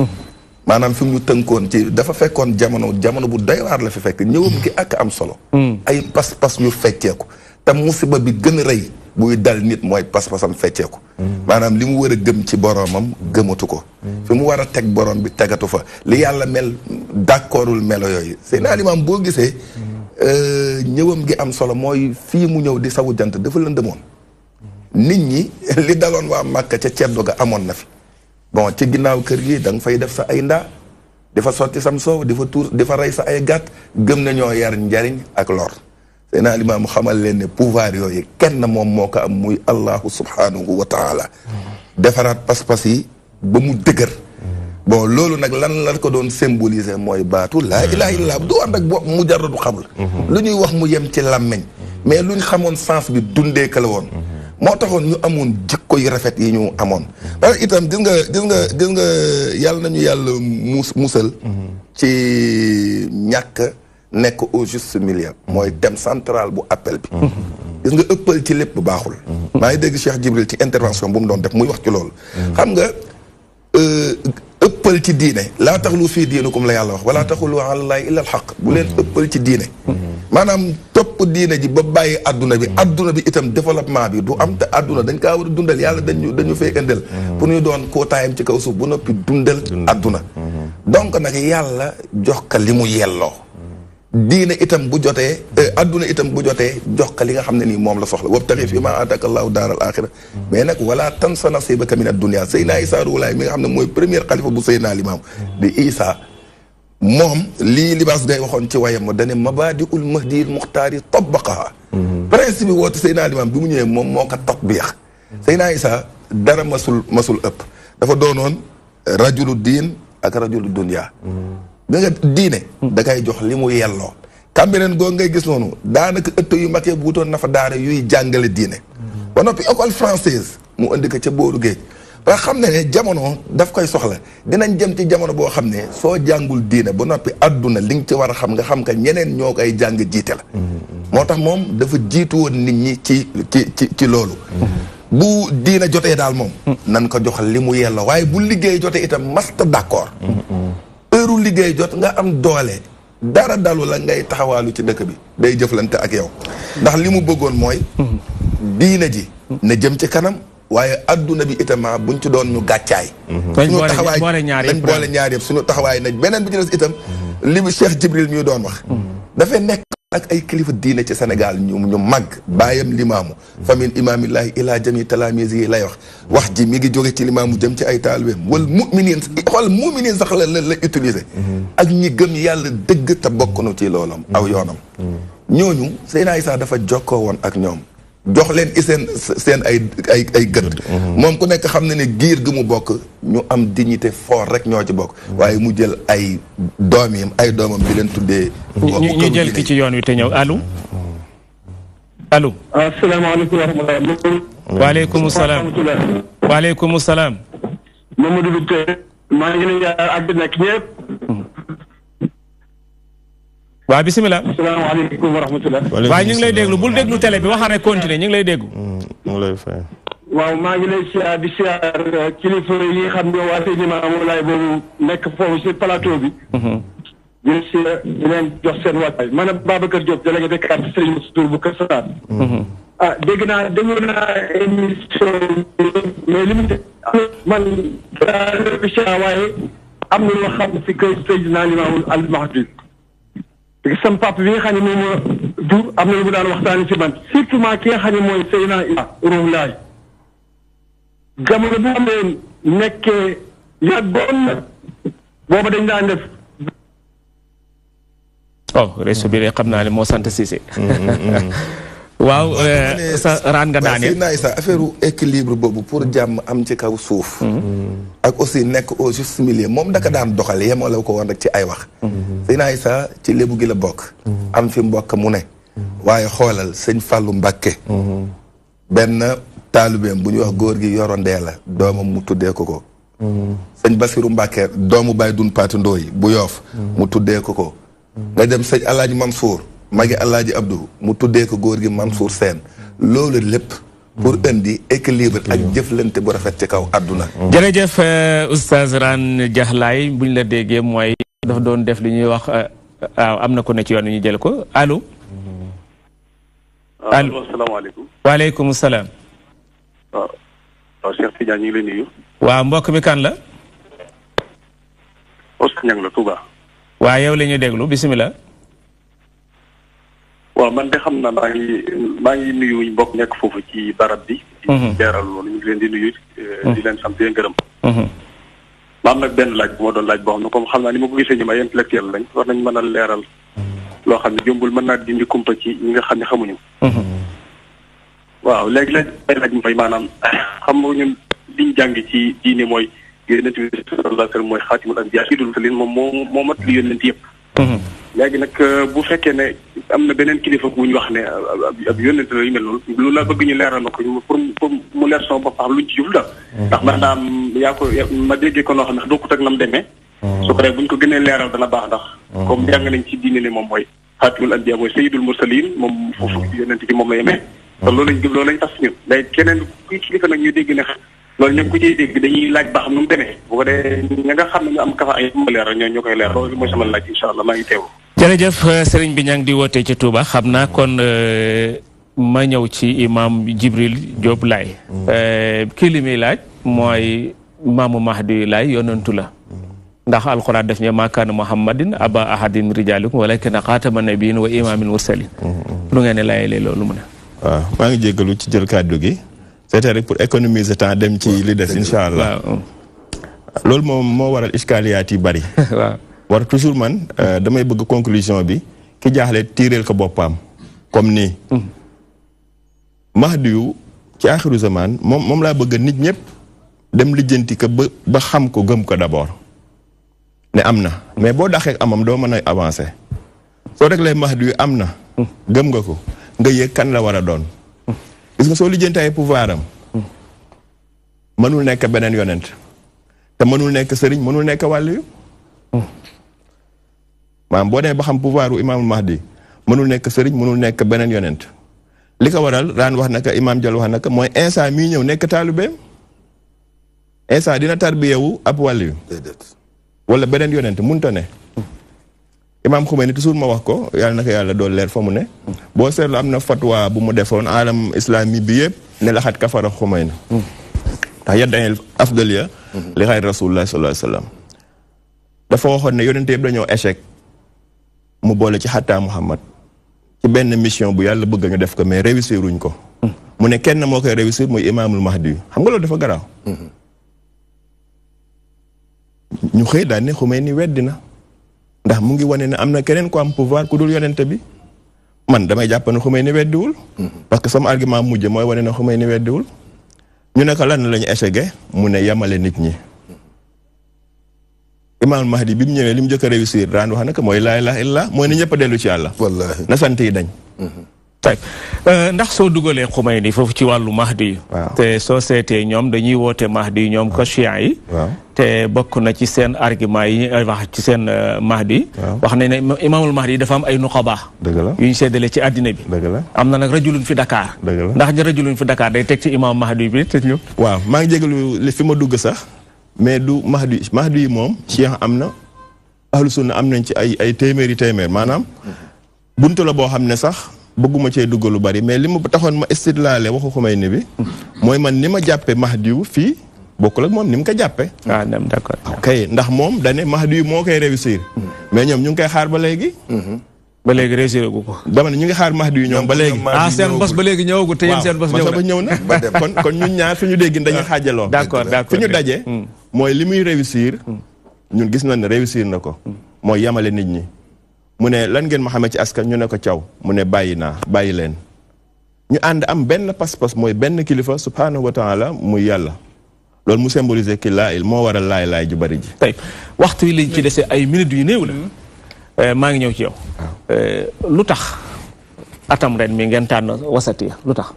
maanaam fi mu ñu tënkoon ci dafa fekkoon jamono bu doy waar la fi fekk ñëwam gi ak am solo ay pas-pas yu fecceeku te musiba bi gën a rëy buy dal nit mooy pas-pasam fecceeku maanaam li mu war a gëm ci boroomam gëmatu ko fi mu war a teg borom bi tegatu fa li yàlla mel d'accordul melo yooyu Seydina Limaamu boo gisee ñëwam gi am solo mooy fii mu ñëw di sawu jant dafa lëndëmoon nit ñi li daloon waa Màkka ca ceddo ga amoon na fi bon ci ginnaaw kër gi da nga fay def sa ay ndaa di fa sotti sam soow di fa tuur di fa rey sa ay gàtt gëm nañoo yar njariñ ak lor Seydina Limaamu xamal leen ne pouvoir yooyu kenn moom moo ko am muy allahu subhanahu wa taala defaraat pas-pas yi ba mu dëgër bon loolu nag lan la ko doon symboliser mooy baatu laa ilaha illallah du ànd ak bopp mu jaradu xamul lu ñuy wax mu yem ci làmmeñ mais lu ñu xamoon sens bi dundee ka la woon moo taxoon ñu amoon jikko yu rafet yi ñu amoon parce que itam gis nga yàlla nañu yàlla musal ci ñàkk nekk au juste milieu mooy thème central bu appel bi gis nga ëppal ci lépp baaxul maa ngi dégg Cheikh Jibril ci intervention bu mu doon def muy wax ci loolu xam nga ëppal ci diine laa taxlu fii diinukum la yàlla wax wala taxulu alallaahi illa al xaq bu leen ëppal ci diine maanaam topp diine ji ba bàyyi adduna bi itam développement bi du am te adduna dañ kaa war a dundal yàlla dañu fay indal pour ñu doon kootaayam ci kaw suuf bu noppi dundal adduna donc nag yàlla jox ka li mu yelloo diine itam bu jotee adduna itam bu jotee jox ka li nga xam ne nii moom la soxla wabtaxi fii maa aataaka allaahu daaral aaxira mais nag wala tansa nasiibaka mina dunya Seydina Isaa Ruuhu Laay mi nga xam ne mooy premier xalifa bu Seydina Limaamu di Isaa moom lii Libaas Gay waxoon ci wayam ma dane mabaadiul mahdiyil muxtaari tabaqaha principe bi woote Seydina Limaamu bi mu ñëwee moom moo ko tatbiix Seydina Isaa dara masul ëpp dafa doonoon rajulu diin ak rajulu dunya da nga diine da kay jox li mu yelloo Cambérène googu ngay gis noonu daanaka ëtt yu mag bu wutoon na fa daara yuy jàngale diine ba noppi école française mu indi ko ca booru géej ba xam ne jamono daf koy soxla dinañ jëm ci jamono boo xam ne soo jàngul diine ba noppi adduna li nga ci war a xam nga xam ka ñeneen ñoo koy jàng jiite la moo tax moom dafa jiitu woon nit ñi ci loolu bu diine jotee daal moom nan ko jox li mu yelloo waaye bu liggéey jotee itam masta d'accord heure liggéey jot nga am doole dara dalu la ngay taxawaalu ci dëkk bi day jëflante ak yow ndax li mu bëggoon mooy diine ji na jëm ci kanam waaye adduna bi itam buñ ci doon ñu gàccaay suñu taxawaay dañ boole ñaar yëpp suñu taxawaay nag beneen bi ci des itam li mu Cheikh Jibril mi doon wax dafay nekk ak ay kilifa diine ci Sénégal ñu mag baayam Limaamu famin imaamillaahi ilaa jami talamise yi lay wax ji mi ngi jóge ci Limaamu jëm ci ay taalibeem wal muminin xool muminin sax la utiliser ak ñi gëm yàlla dëgg te bokkunu ci loolam aw yoonam ñooñu Seydina Isaa dafa jokkoo woon ak ñoom jox leen seen ay gëdd moom ku nekk xam ne ne giir gi mu bokk ñu am dignité fort rek ñoo ci bokk waaye mu jël ay doomam di leen tuddee ñu jël ki ci yoon wi te ñëw allo asalaamaaleykum wa rahmatulah waaleykum salaam waaleykum salaam Mamadou Biteye maa ngi leen ak di nekk ñëpp waaw bisimilah. asalaamaaleykum wa rahmatulah. waaye ñu ngi lay déglu bul déglu télé bi waxal rek continuer ñu ngi lay déglu. mu lay fay. waaw maa ngi lay siyaar di siyaar kilifa yi xam ne waa Seydina Limaamu Laay boobu nekk foofu si plateau bi. di leen jox seen waay. maanaam Babacar Diop délégué de quartier Serigne Moussa bu Kër Saar. dégg naa émission mais li mu man waaye am na loo xam si kër Seydina Limaamu al Mahdi. sam papa bi nga xam ne moom moo jur am na lu mu daan waxtaani ci man surtout maa ki nga xam ne mooy Seydina Isaa Ruuhu Laay jamono bu amee nekkee yàggoon na booba dañ daan def réseau bi de xam naa ne moo sant Cissé waaw sa raan nga daane Seydina Isaa affaire équilibre boobu pour jàmm am ci kaw suuf ak aussi nekk au juste milieu moom daka daan doxal yemoo la ko woon rek ci ay wax Seydina Isaa ci lébu gi la bokk am fi mbokk mu ne waaye xoolal sëñ Fallou Mbakke benn taalibeem bu ñuy wax góor gi yorondee la doomam mu tuddee ko ko sëñ Basiru Mbakke doomu Baye Dun Paati Ndooy bu Yoof mu tuddee ko ko nga dem sëñ Alaaji Mansour magi Alaaji Abdou mu tuddee ko góor gi Mansour Sène loolu lépp pour indi équilibre ak jëflante bu rafet ci kaw àdduna. jërëjëf oustaz Rane Diakhlaye buñ la déggee mooy dafa doon def li ñuy wax am na ko ne ci yoon ñu jël ko allo. allo asalaamaaleykum. waaleykum salaam. waaw Cheikh Tidiane ñu ngi lay nuyu. waaw mbokk mi kan la. Ousmane Niang la Touba. waaw yow la ñuy déglu bisimilah. waaw man de xam na maa ngi nuyu mbokk nekk foofu ci barab bi. di leeral loolu ñu ngi leen di nuyu. di leen sant di leen gërëm. ma am nag benn laaj bu ma doon laaj boo xam ne comme xam naa ni ma ko gisee ñu ay intellectuel lañ war nañ mën a leeral. loo xam ne jombul mën naa dindi kumpa ci ñi nga xam ne xamuñu. waaw léegi-léegi ay laaj mooy maanaam xam nga ñun liñ jàng ci diine mooy yonent bi sallallahu alayhi wa sallam mooy xaatimul anbiyaa sayyidul mursaliin moom moo mat li yonent yëpp. léegi nag bu fekkee ne am na beneen kilifa bu ñu wax ne ab yónnent la yu mel noonu lu la bëgg ñu leeral na ko pour mu leer sama bopp luñ ci jublu daal. ndax man daam yaa ko ma déggee ko noo xam ne bokkut ak nam demee. su ko defee bu ñu ko gënee leeral dana baax ndax. comme jàng nañ ci diine ne moom mooy xaatimul anbiyaa mooy sayyidul mursaliin moom foofu yónnent ci moom la yemee. te loolu lañ tas ñun léegi keneen kuy kilifa nag ñu dégg ne loolu ñoom ku ciy dégg dañuy laaj ba xam nu mu demee bu ko dee ña nga xam ne ñu am kafa ay leeral ñoo koy leer loolu mooy sama laaj incha allah maa ngi teew. jërëjëf sëriñ bi ña ngi di wootee ci Touba xam naa kon ma ñëw ci imam Jibril Diop Laye kii li muy laaj mooy imaamu Mahdi Laye yonantu la ndax alquran def ne maa kaana Muhammadin aba ahadin rijaalikum walakin xaatama nabiyin wa imaamil mursalin lu ngeen ne layelee loolu mu ne. waaw maa ngi jéggalu ci jël kàddu gi c'était rek pour économiser temps dem ci li des incha allah loolu moom moo waral iskaliyaat yi bari waaw war toujours man damay bëgg conclusion bi ki jaaxle tiireel ko boppam comme nii Mahdi yu ci axiru zaman moom laa bëgg nit ñëpp dem lijjanti ko ba xam ko gëm ko d'abord ne am na mais boo daxee amam doo mën a avancer soo rek lay Mahdi yu am na gëm nga ko nga yëg kan la war a doon gis nga soo lijjanti ay pouvoir am mënul nekk beneen yonent te mënul nekk sëriñ mënul nekk wàllu yu maanaam boo demee ba xam pouvoir u imaamul Mahdi mënul nekk sëriñ mënul nekk beneen yonent li ko waral daan wax naka imaam Jal wax naka mooy Insa mii ñëw nekk taalibeem Insa dina tarbiyewu ab wàllu yu wala beneen yonent munta ne imaam Khomeini toujours ma wax ko yàlla na ko yàlla dool leer fa mu ne boo seetlu am na fatwa bu mu defoon alam islami bi yëpp ne laxat kafara Khomeini ndax yaddaxel afdaliya li xayri rasulullah sallallahu alayhi wa sallam dafa waxoon ne yonente yëpp dañoo échec mu boole ci xataa Muhammad ci benn mission bu yàlla bëgg ñu def ko mais réussir wuñ ko mu ne kenn moo koy réussir muy imaamul Mahdi xam nga loolu dafa garaaw ñu xëy daan ne Khomeini weddi na ndax mu ngi wane ne am na keneen ko am pouvoir ku dul yonente bi man damay jàpp ne Khomeini weddiwul parce que sama argument mujj mooy wane ne Khomeini weddiwul ñu ne ko lan la ñu échecgee mu ne yamale nit ñi imaam Mahdi bi mu ñëwee li mu njëkk a réussir daan wax naka mooy laa ilaaha illallaah mooy ne ñëpp a dellu ci yàlla. wallaahi na sant yi dañ. tey ndax soo dugalee Khomeini foofu ci wàllu Mahdi yi. te soo seetee ñoom dañuy woote Mahdi yi ñoom ko chiites yi. te bokk na ci seen argument yi ñuy wax ci seen Mahdi. wax nañ ne imaamul Mahdi yi dafa am ay nuqaba. dëgg la yu ñu séddale ci àddina bi. dëgg la am na nag rajulun fi Dakar. dëgg la ndax ñu rajulun fi Dakar day teg ci imaam Mahdi bi te ñu. waaw maa ngi jégalu li fi ma dugg sax mais du Mahdi yi moom chiite am na ahlu sunna am nañ ci ay téeméeri téeméer maanaam buntu la boo xam ne sax bëgguma cee dugg lu bari mais li ma taxoon ma istidlaale waxu Khomeini bi mooy man ni ma jàppe Mahdi yu fii bokkul ak moom ni mu ko jàppe ah d'accord kay ndax moom dane Mahdi yu moo koy réussir mais ñoom ñu ngi koy xaar ba léegi ba léegi réussir gu ko dama ne ñu ngi xaar Mahdi yu ñoom ba léegi seen bos ba léegi ñëwagul te yéen seen bos ñëw na kon ñun ñaar fi ñu dégg dañuy xaajaloo d'accord fi ñu daje mooy li muy réussir ñun gis nañ ne réussir na ko mooy yamale nit ñi mu ne lan ngeen ma xamee ci askan ñu ne ko caw mu ne bàyyi leen ñu ànd am benn pas-pas mooy benn kilifa subhanahu wa taala muy yàlla loolu mu symboliser ki laa il moo waral laay ju bari ji tey waxtu yi lañ ci dese ay minutes yu néew la maa ngi ñëw ci yow lu tax atam ren mi ngeen tànn wasatiya lu tax.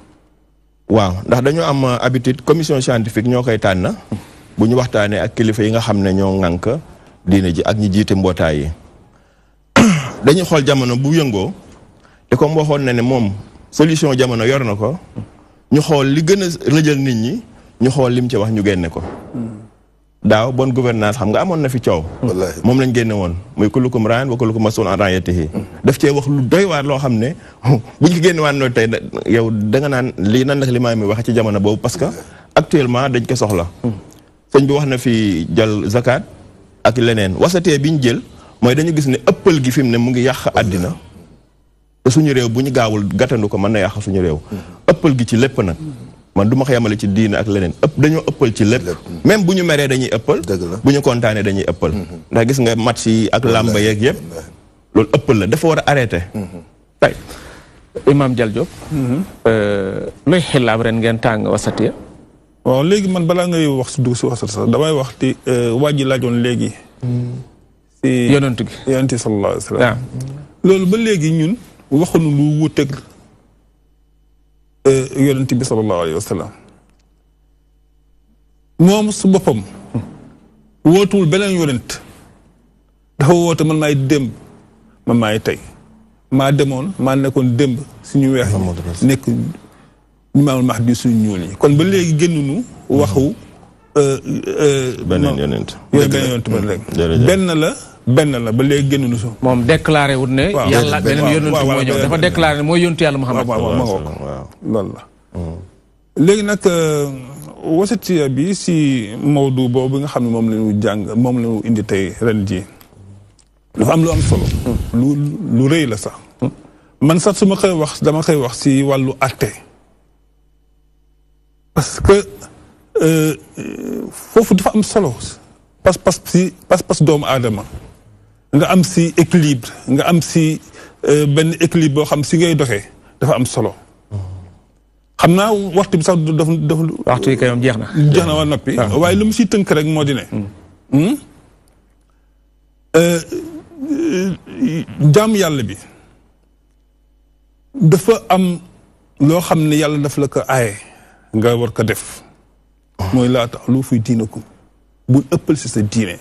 waaw ndax dañoo am habitude commission scientifique ñoo koy tànn bu ñu waxtaanee ak kilifa yi nga xam ne ñoo ŋànk diine ji ak ñi jiite mbootaay yi dañuy xool jamono bu yëngoo te comme waxoon na ne moom solution jamono yor na ko ñu xool li gën a rëjal nit ñi ñu xool lim ci wax ñu génne ko. daaw bonne gouvernance xam nga amoon na fi coow. moom lañ génne woon muy kullukum ra'in wa kullukum mas'ulun an ra'iyatihi daf cee wax lu doy waar loo xam ne bu ñu ko génne waan noonu tey yow da nga naan lii nan la li maa mi wax ci jamono boobu parce que actuellement dañ ko soxla. sëñ bi wax na fi jël zakat ak leneen wasatee bi ñu jël mooy dañu gis ne ëppal gi fi mu ne mu ngi yàq àddina te suñu réew bu ñu gaawul gàttandu ko mën na yàq suñu réew ëppal gi ci lépp nag. man du ma ko yemale ci diine ak leneen dañoo ëppal ci lépp même bu ñu meree dañuy ëppal bu ñu kontaanee dañuy ëppal ndax gis nga match yi ak làmba yeeg yëpp loolu ëppal la dafa war a arrêté tay Imam Dial Diop luy xilaab ren ngeen tàng wasatiya waaw léegi man balaa ngay wax si dugg si wasat sax damay wax ti waa ji laajoon léegi si yonent gi yonent sallallahu alayhi wa sallam loolu ba léegi ñun waxuñu lu wuuteeg yonent bi sallallahu alayhi wa sallam moom su boppam wootuwul beneen yonent dafa woote man maay démb man maay tey maa demoon maa nekkoon démb suñu weex nekk ñu maamul max di suñu ñuul yi kon ba léegi génnuñu waxu beneen yonent beneen yonent ba léegi benn la ba léegi génnuñu su moom déclaré wut ne yàlla beneen yonent moo ñëw dafa déclaré ne mooy yonentu yàlla Muhammad loolu la léegi nag wasatiya bi si Maodo boobu nga xam ne moom la ñu jàng moom la ñu indi tey ren ji dafa am lu am solo lu rëy la sax man sax su ma koy wax dama koy wax si wàllu atte parce que foofu dafa am solo pas-pas doomu aadama nga am si équilibre nga am si benn équilibre boo xam si ngay doxee dafa am solo xam naa waxtu bi sax dafa waxtu yi kay moom jeex na waa noppi waaye lu mu siy tënk rek moo di ne jaamu yàlla bi dafa am loo xam ne yàlla daf la ko aaye nga war ko def mooy laa tax lu fuy diinakum bul ëppal si sa diine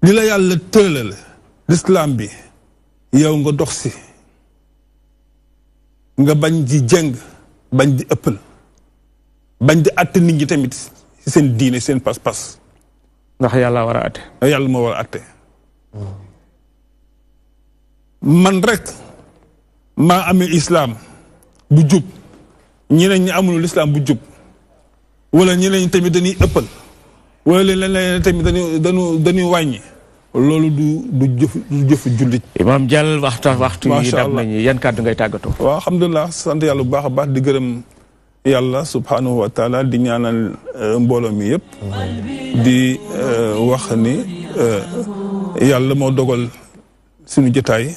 li la yàlla tëralal lislaam bi yow nga dox si nga bañ di jëng bañ di ëppal bañ di àtte nit ñi tamit si seen diine seen pas-pas ndax yàlla war a àtte yàlla moo war a àtte man rek maa amee islaam bu jub ñeneen ñi amul lislaam bu jub wala ñeneen ñi tamit dañuy ëppal wala leneen tamit dañuy wàññi loolu du jëf jullit. Imam Dial waxtu yi dab nañu yan kàddu ngay tàggatoo. waaw alhamdulilah sant yàlla bu baax a baax di gërëm yàlla subhanahu wa taala di ñaanal mbooloo mi yëpp. di wax ni yàlla moo dogal suñu jotaay.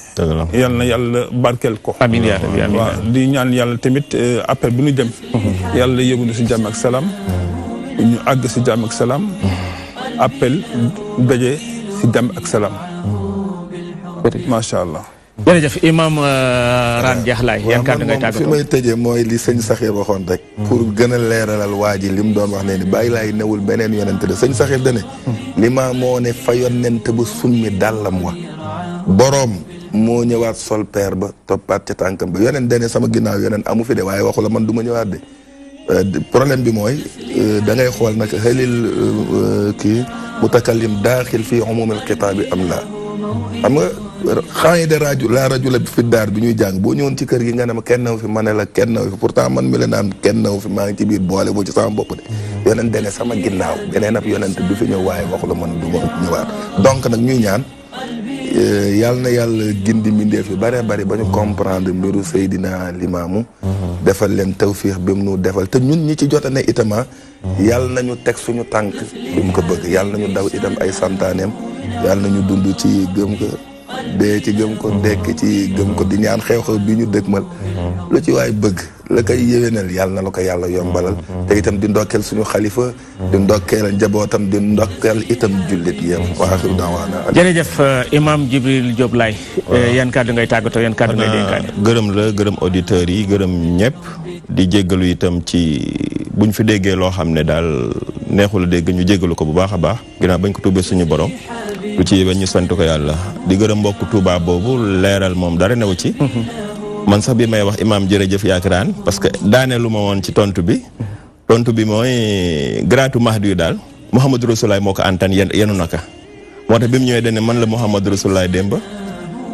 yal na yàlla barkeel ko. amiin yaa rabbi amiin waaw di ñaan yàlla tamit appel bi ñu jëm. yàlla yóbbu ñu si jàmm ak salaam. ñu àgg si jàmm ak salaam. appel daje si jàmm ak salaam. macha allah. jërëjëf imam Rane Diakhlaye yan kàddu ngay tàggatoo. fi may tëjee mooy li sëñ Saxir waxoon rek. pour gën a leeralal waa ji li mu doon wax ne ni bàyyi laay newul beneen yonent de sëñ Saxir dane li ma moo ne fa yonent ba summi dàllam wa boroom moo ñëwaat sol peer ba toppaat ca tànkam ba yonent dane sama ginnaaw yonent amu fi de waaye waxu la man du ma ñëwaat de problème bi mooy da ngay xool nag xelil kii mutakallim daaxil fii umumil xitaabi am la xam nga xaay de la rajula bi fi daar bi ñuy jàng boo ñëwoon ci kër gi nga ne ma kenn naw fi ma ne la kenn naw fi pourtant man mi la naan kenn naw fi maa ngi ci biir boole boo ci sama bopp de yonent dene sama ginnaaw beneen ab yonent du fi ñëw waaye waxu la man du ma ñëwaat donc nag ñuy ñaan yàlla na yàlla gindi mbindeef yu bare bari ba ñu comprendre mbiru Seydina Limaamu defal leen tawfiix bi mu nu defal te ñun ñi ci jota ne itama yàlla nañu teg suñu tànk bi mu ko bëgg yàlla nañu daw itam ay santaaneem yàlla nañu dund ci gëm ko dee ci gëm ko dekk ci gëm ko di ñaan xew-xew bi ñu dëgmal lu ci waay bëgg la koy yéwénal yàlla na la ko yàlla yombalal te itam di ndokkeel suñu xalifa di ndokkeel njabootam di ndokkeel itam jullit yëpp wa axiru daawaana jërëjëf imam Djibril Diop Laye yan kàddu ngay tàggatoo yan kàddu ngay dénkaane gërëm la gërëm auditeurs yi gërëm ñëpp di jéggalu itam ci buñ fi déggee loo xam ne daal neexul a dégg ñu jéggalu ko bu baax a baax ginnaaw bañ ko tuubee suñu borom lu ci yéwén ñu sant ko yàlla di gërëm mbokk Touba boobu leeral moom dara newu ci man sax bi may wax imaam jërëjëf yaakiraan parce que daane lu ma woon ci tontu bi mooy gratu Mahdi yu daal Mouhamadou Rasulaay moo ko antan yenu naka moo tax bi mu ñëwee dane man la Mouhamadou Rasulaay démb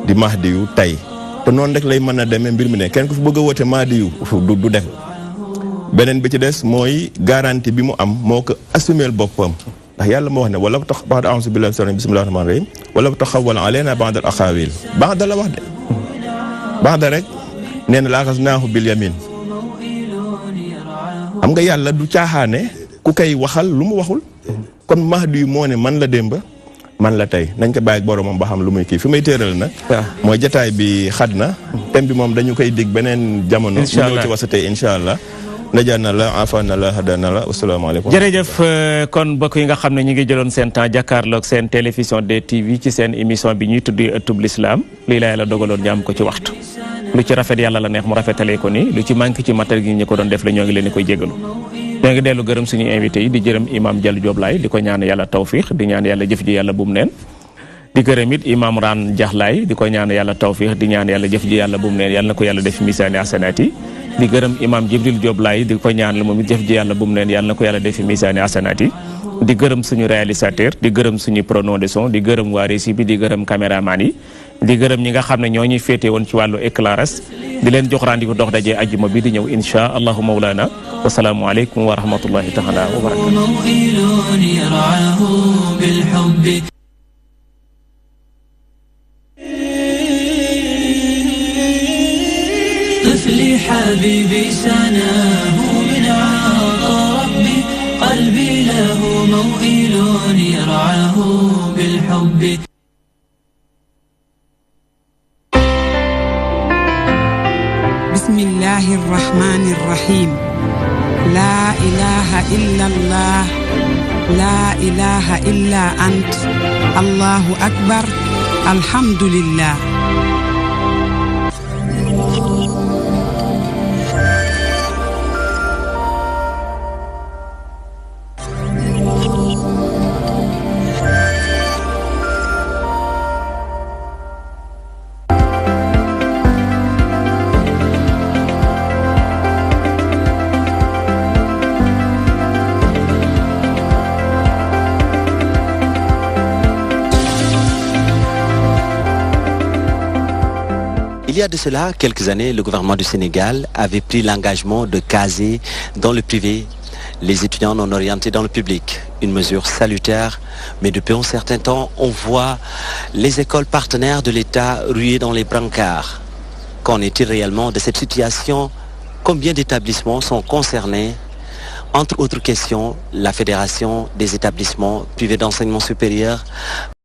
di Mahdi yu tey te noonu rek lay mën a demee mbir mi ne kenn ku fi bëgg a woote Mahdi yu du def beneen bi ci des mooy garantie bi mu am moo ko assumeel boppam ndax yàlla moo wax ne wala tax baax da a'uuzu billaahi bismillaahi rahmaani rahiim wala taxawwal alaynaa ba'dal aqaawiil baax da la wax de baax da rek nee na laaxaznaahu bil yamin xam nga yàlla du caaxaane ku koy waxal lu mu waxul kon Mahdi yu moo ne man la démb man la tey nañ ko bàyyi ak boromam ba xam lu muy kii fi may téeral nag mooy jataay bi xat na thème bi moom dañu koy dig beneen jamono mu ñëw ci wasatee incha allah najana la afana la hadana la asalaamaaleykum jërëjëf kon mbokk yi nga xam ne ñu ngi jëloon seen temps jàkkaarloog seen télévision DTV ci seen émission bi ñuy tuddi ëttub l'islam lii la yàlla dogaloon ñu am ko ci waxtu lu ci rafet yàlla la neex mu rafetalee ko ni lu ci manqué ci matal gi ñu ko doon def la ñoo ngi leen di koy jégalu ñoo ngi dellu gërëm suñu invité yi di jërëm imam Diallo Diop Laye di ko ñaan yàlla tawfiix di ñaan yàlla jëf ji yàlla bum neen di gërëm it imam Raan Jaxlaay di ko ñaan yàlla tawfiix di ñaan yàlla jëf ji yàlla bum neen yàlla na ko yàlla def misaani asanaat yi di gërëm imam Jibril Diop Laye di ko ñaan la moom it jëf ji yàlla bum neen yàlla na ko yàlla def misaani asanaat yi di gërëm suñu réalisateur di gërëm suñu preneur de son di gërëm waa régie bi di gërëm caméraman yi di gërëm ñi nga xam ne ñoo ñuy féete woon ci wàllu éclairage di leen jox rendez-vous dox daje ajjuma bi di ñëw insha allahu mawlana wasalaamu aleykum wa rahmatullahi taala wa barakatuh طفلي حبيبي سناه من عطاء ربي قلبي له موئل يرعاه بالحب بسم الله الرحمن الرحيم لا إله إلا الله لا إله إلا أنت الله أكبر الحمد لله Il y a de cela quelques années, le gouvernement du Sénégal avait pris l'engagement de caser dans le privé les étudiants non orientés dans le public. Une mesure salutaire, mais depuis un certain temps, on voit les écoles partenaires de l'État ruées dans les brancards. Qu'en est-il réellement de cette situation? Combien d'établissements sont concernés? Entre autres questions, la Fédération des établissements privés d'enseignement supérieur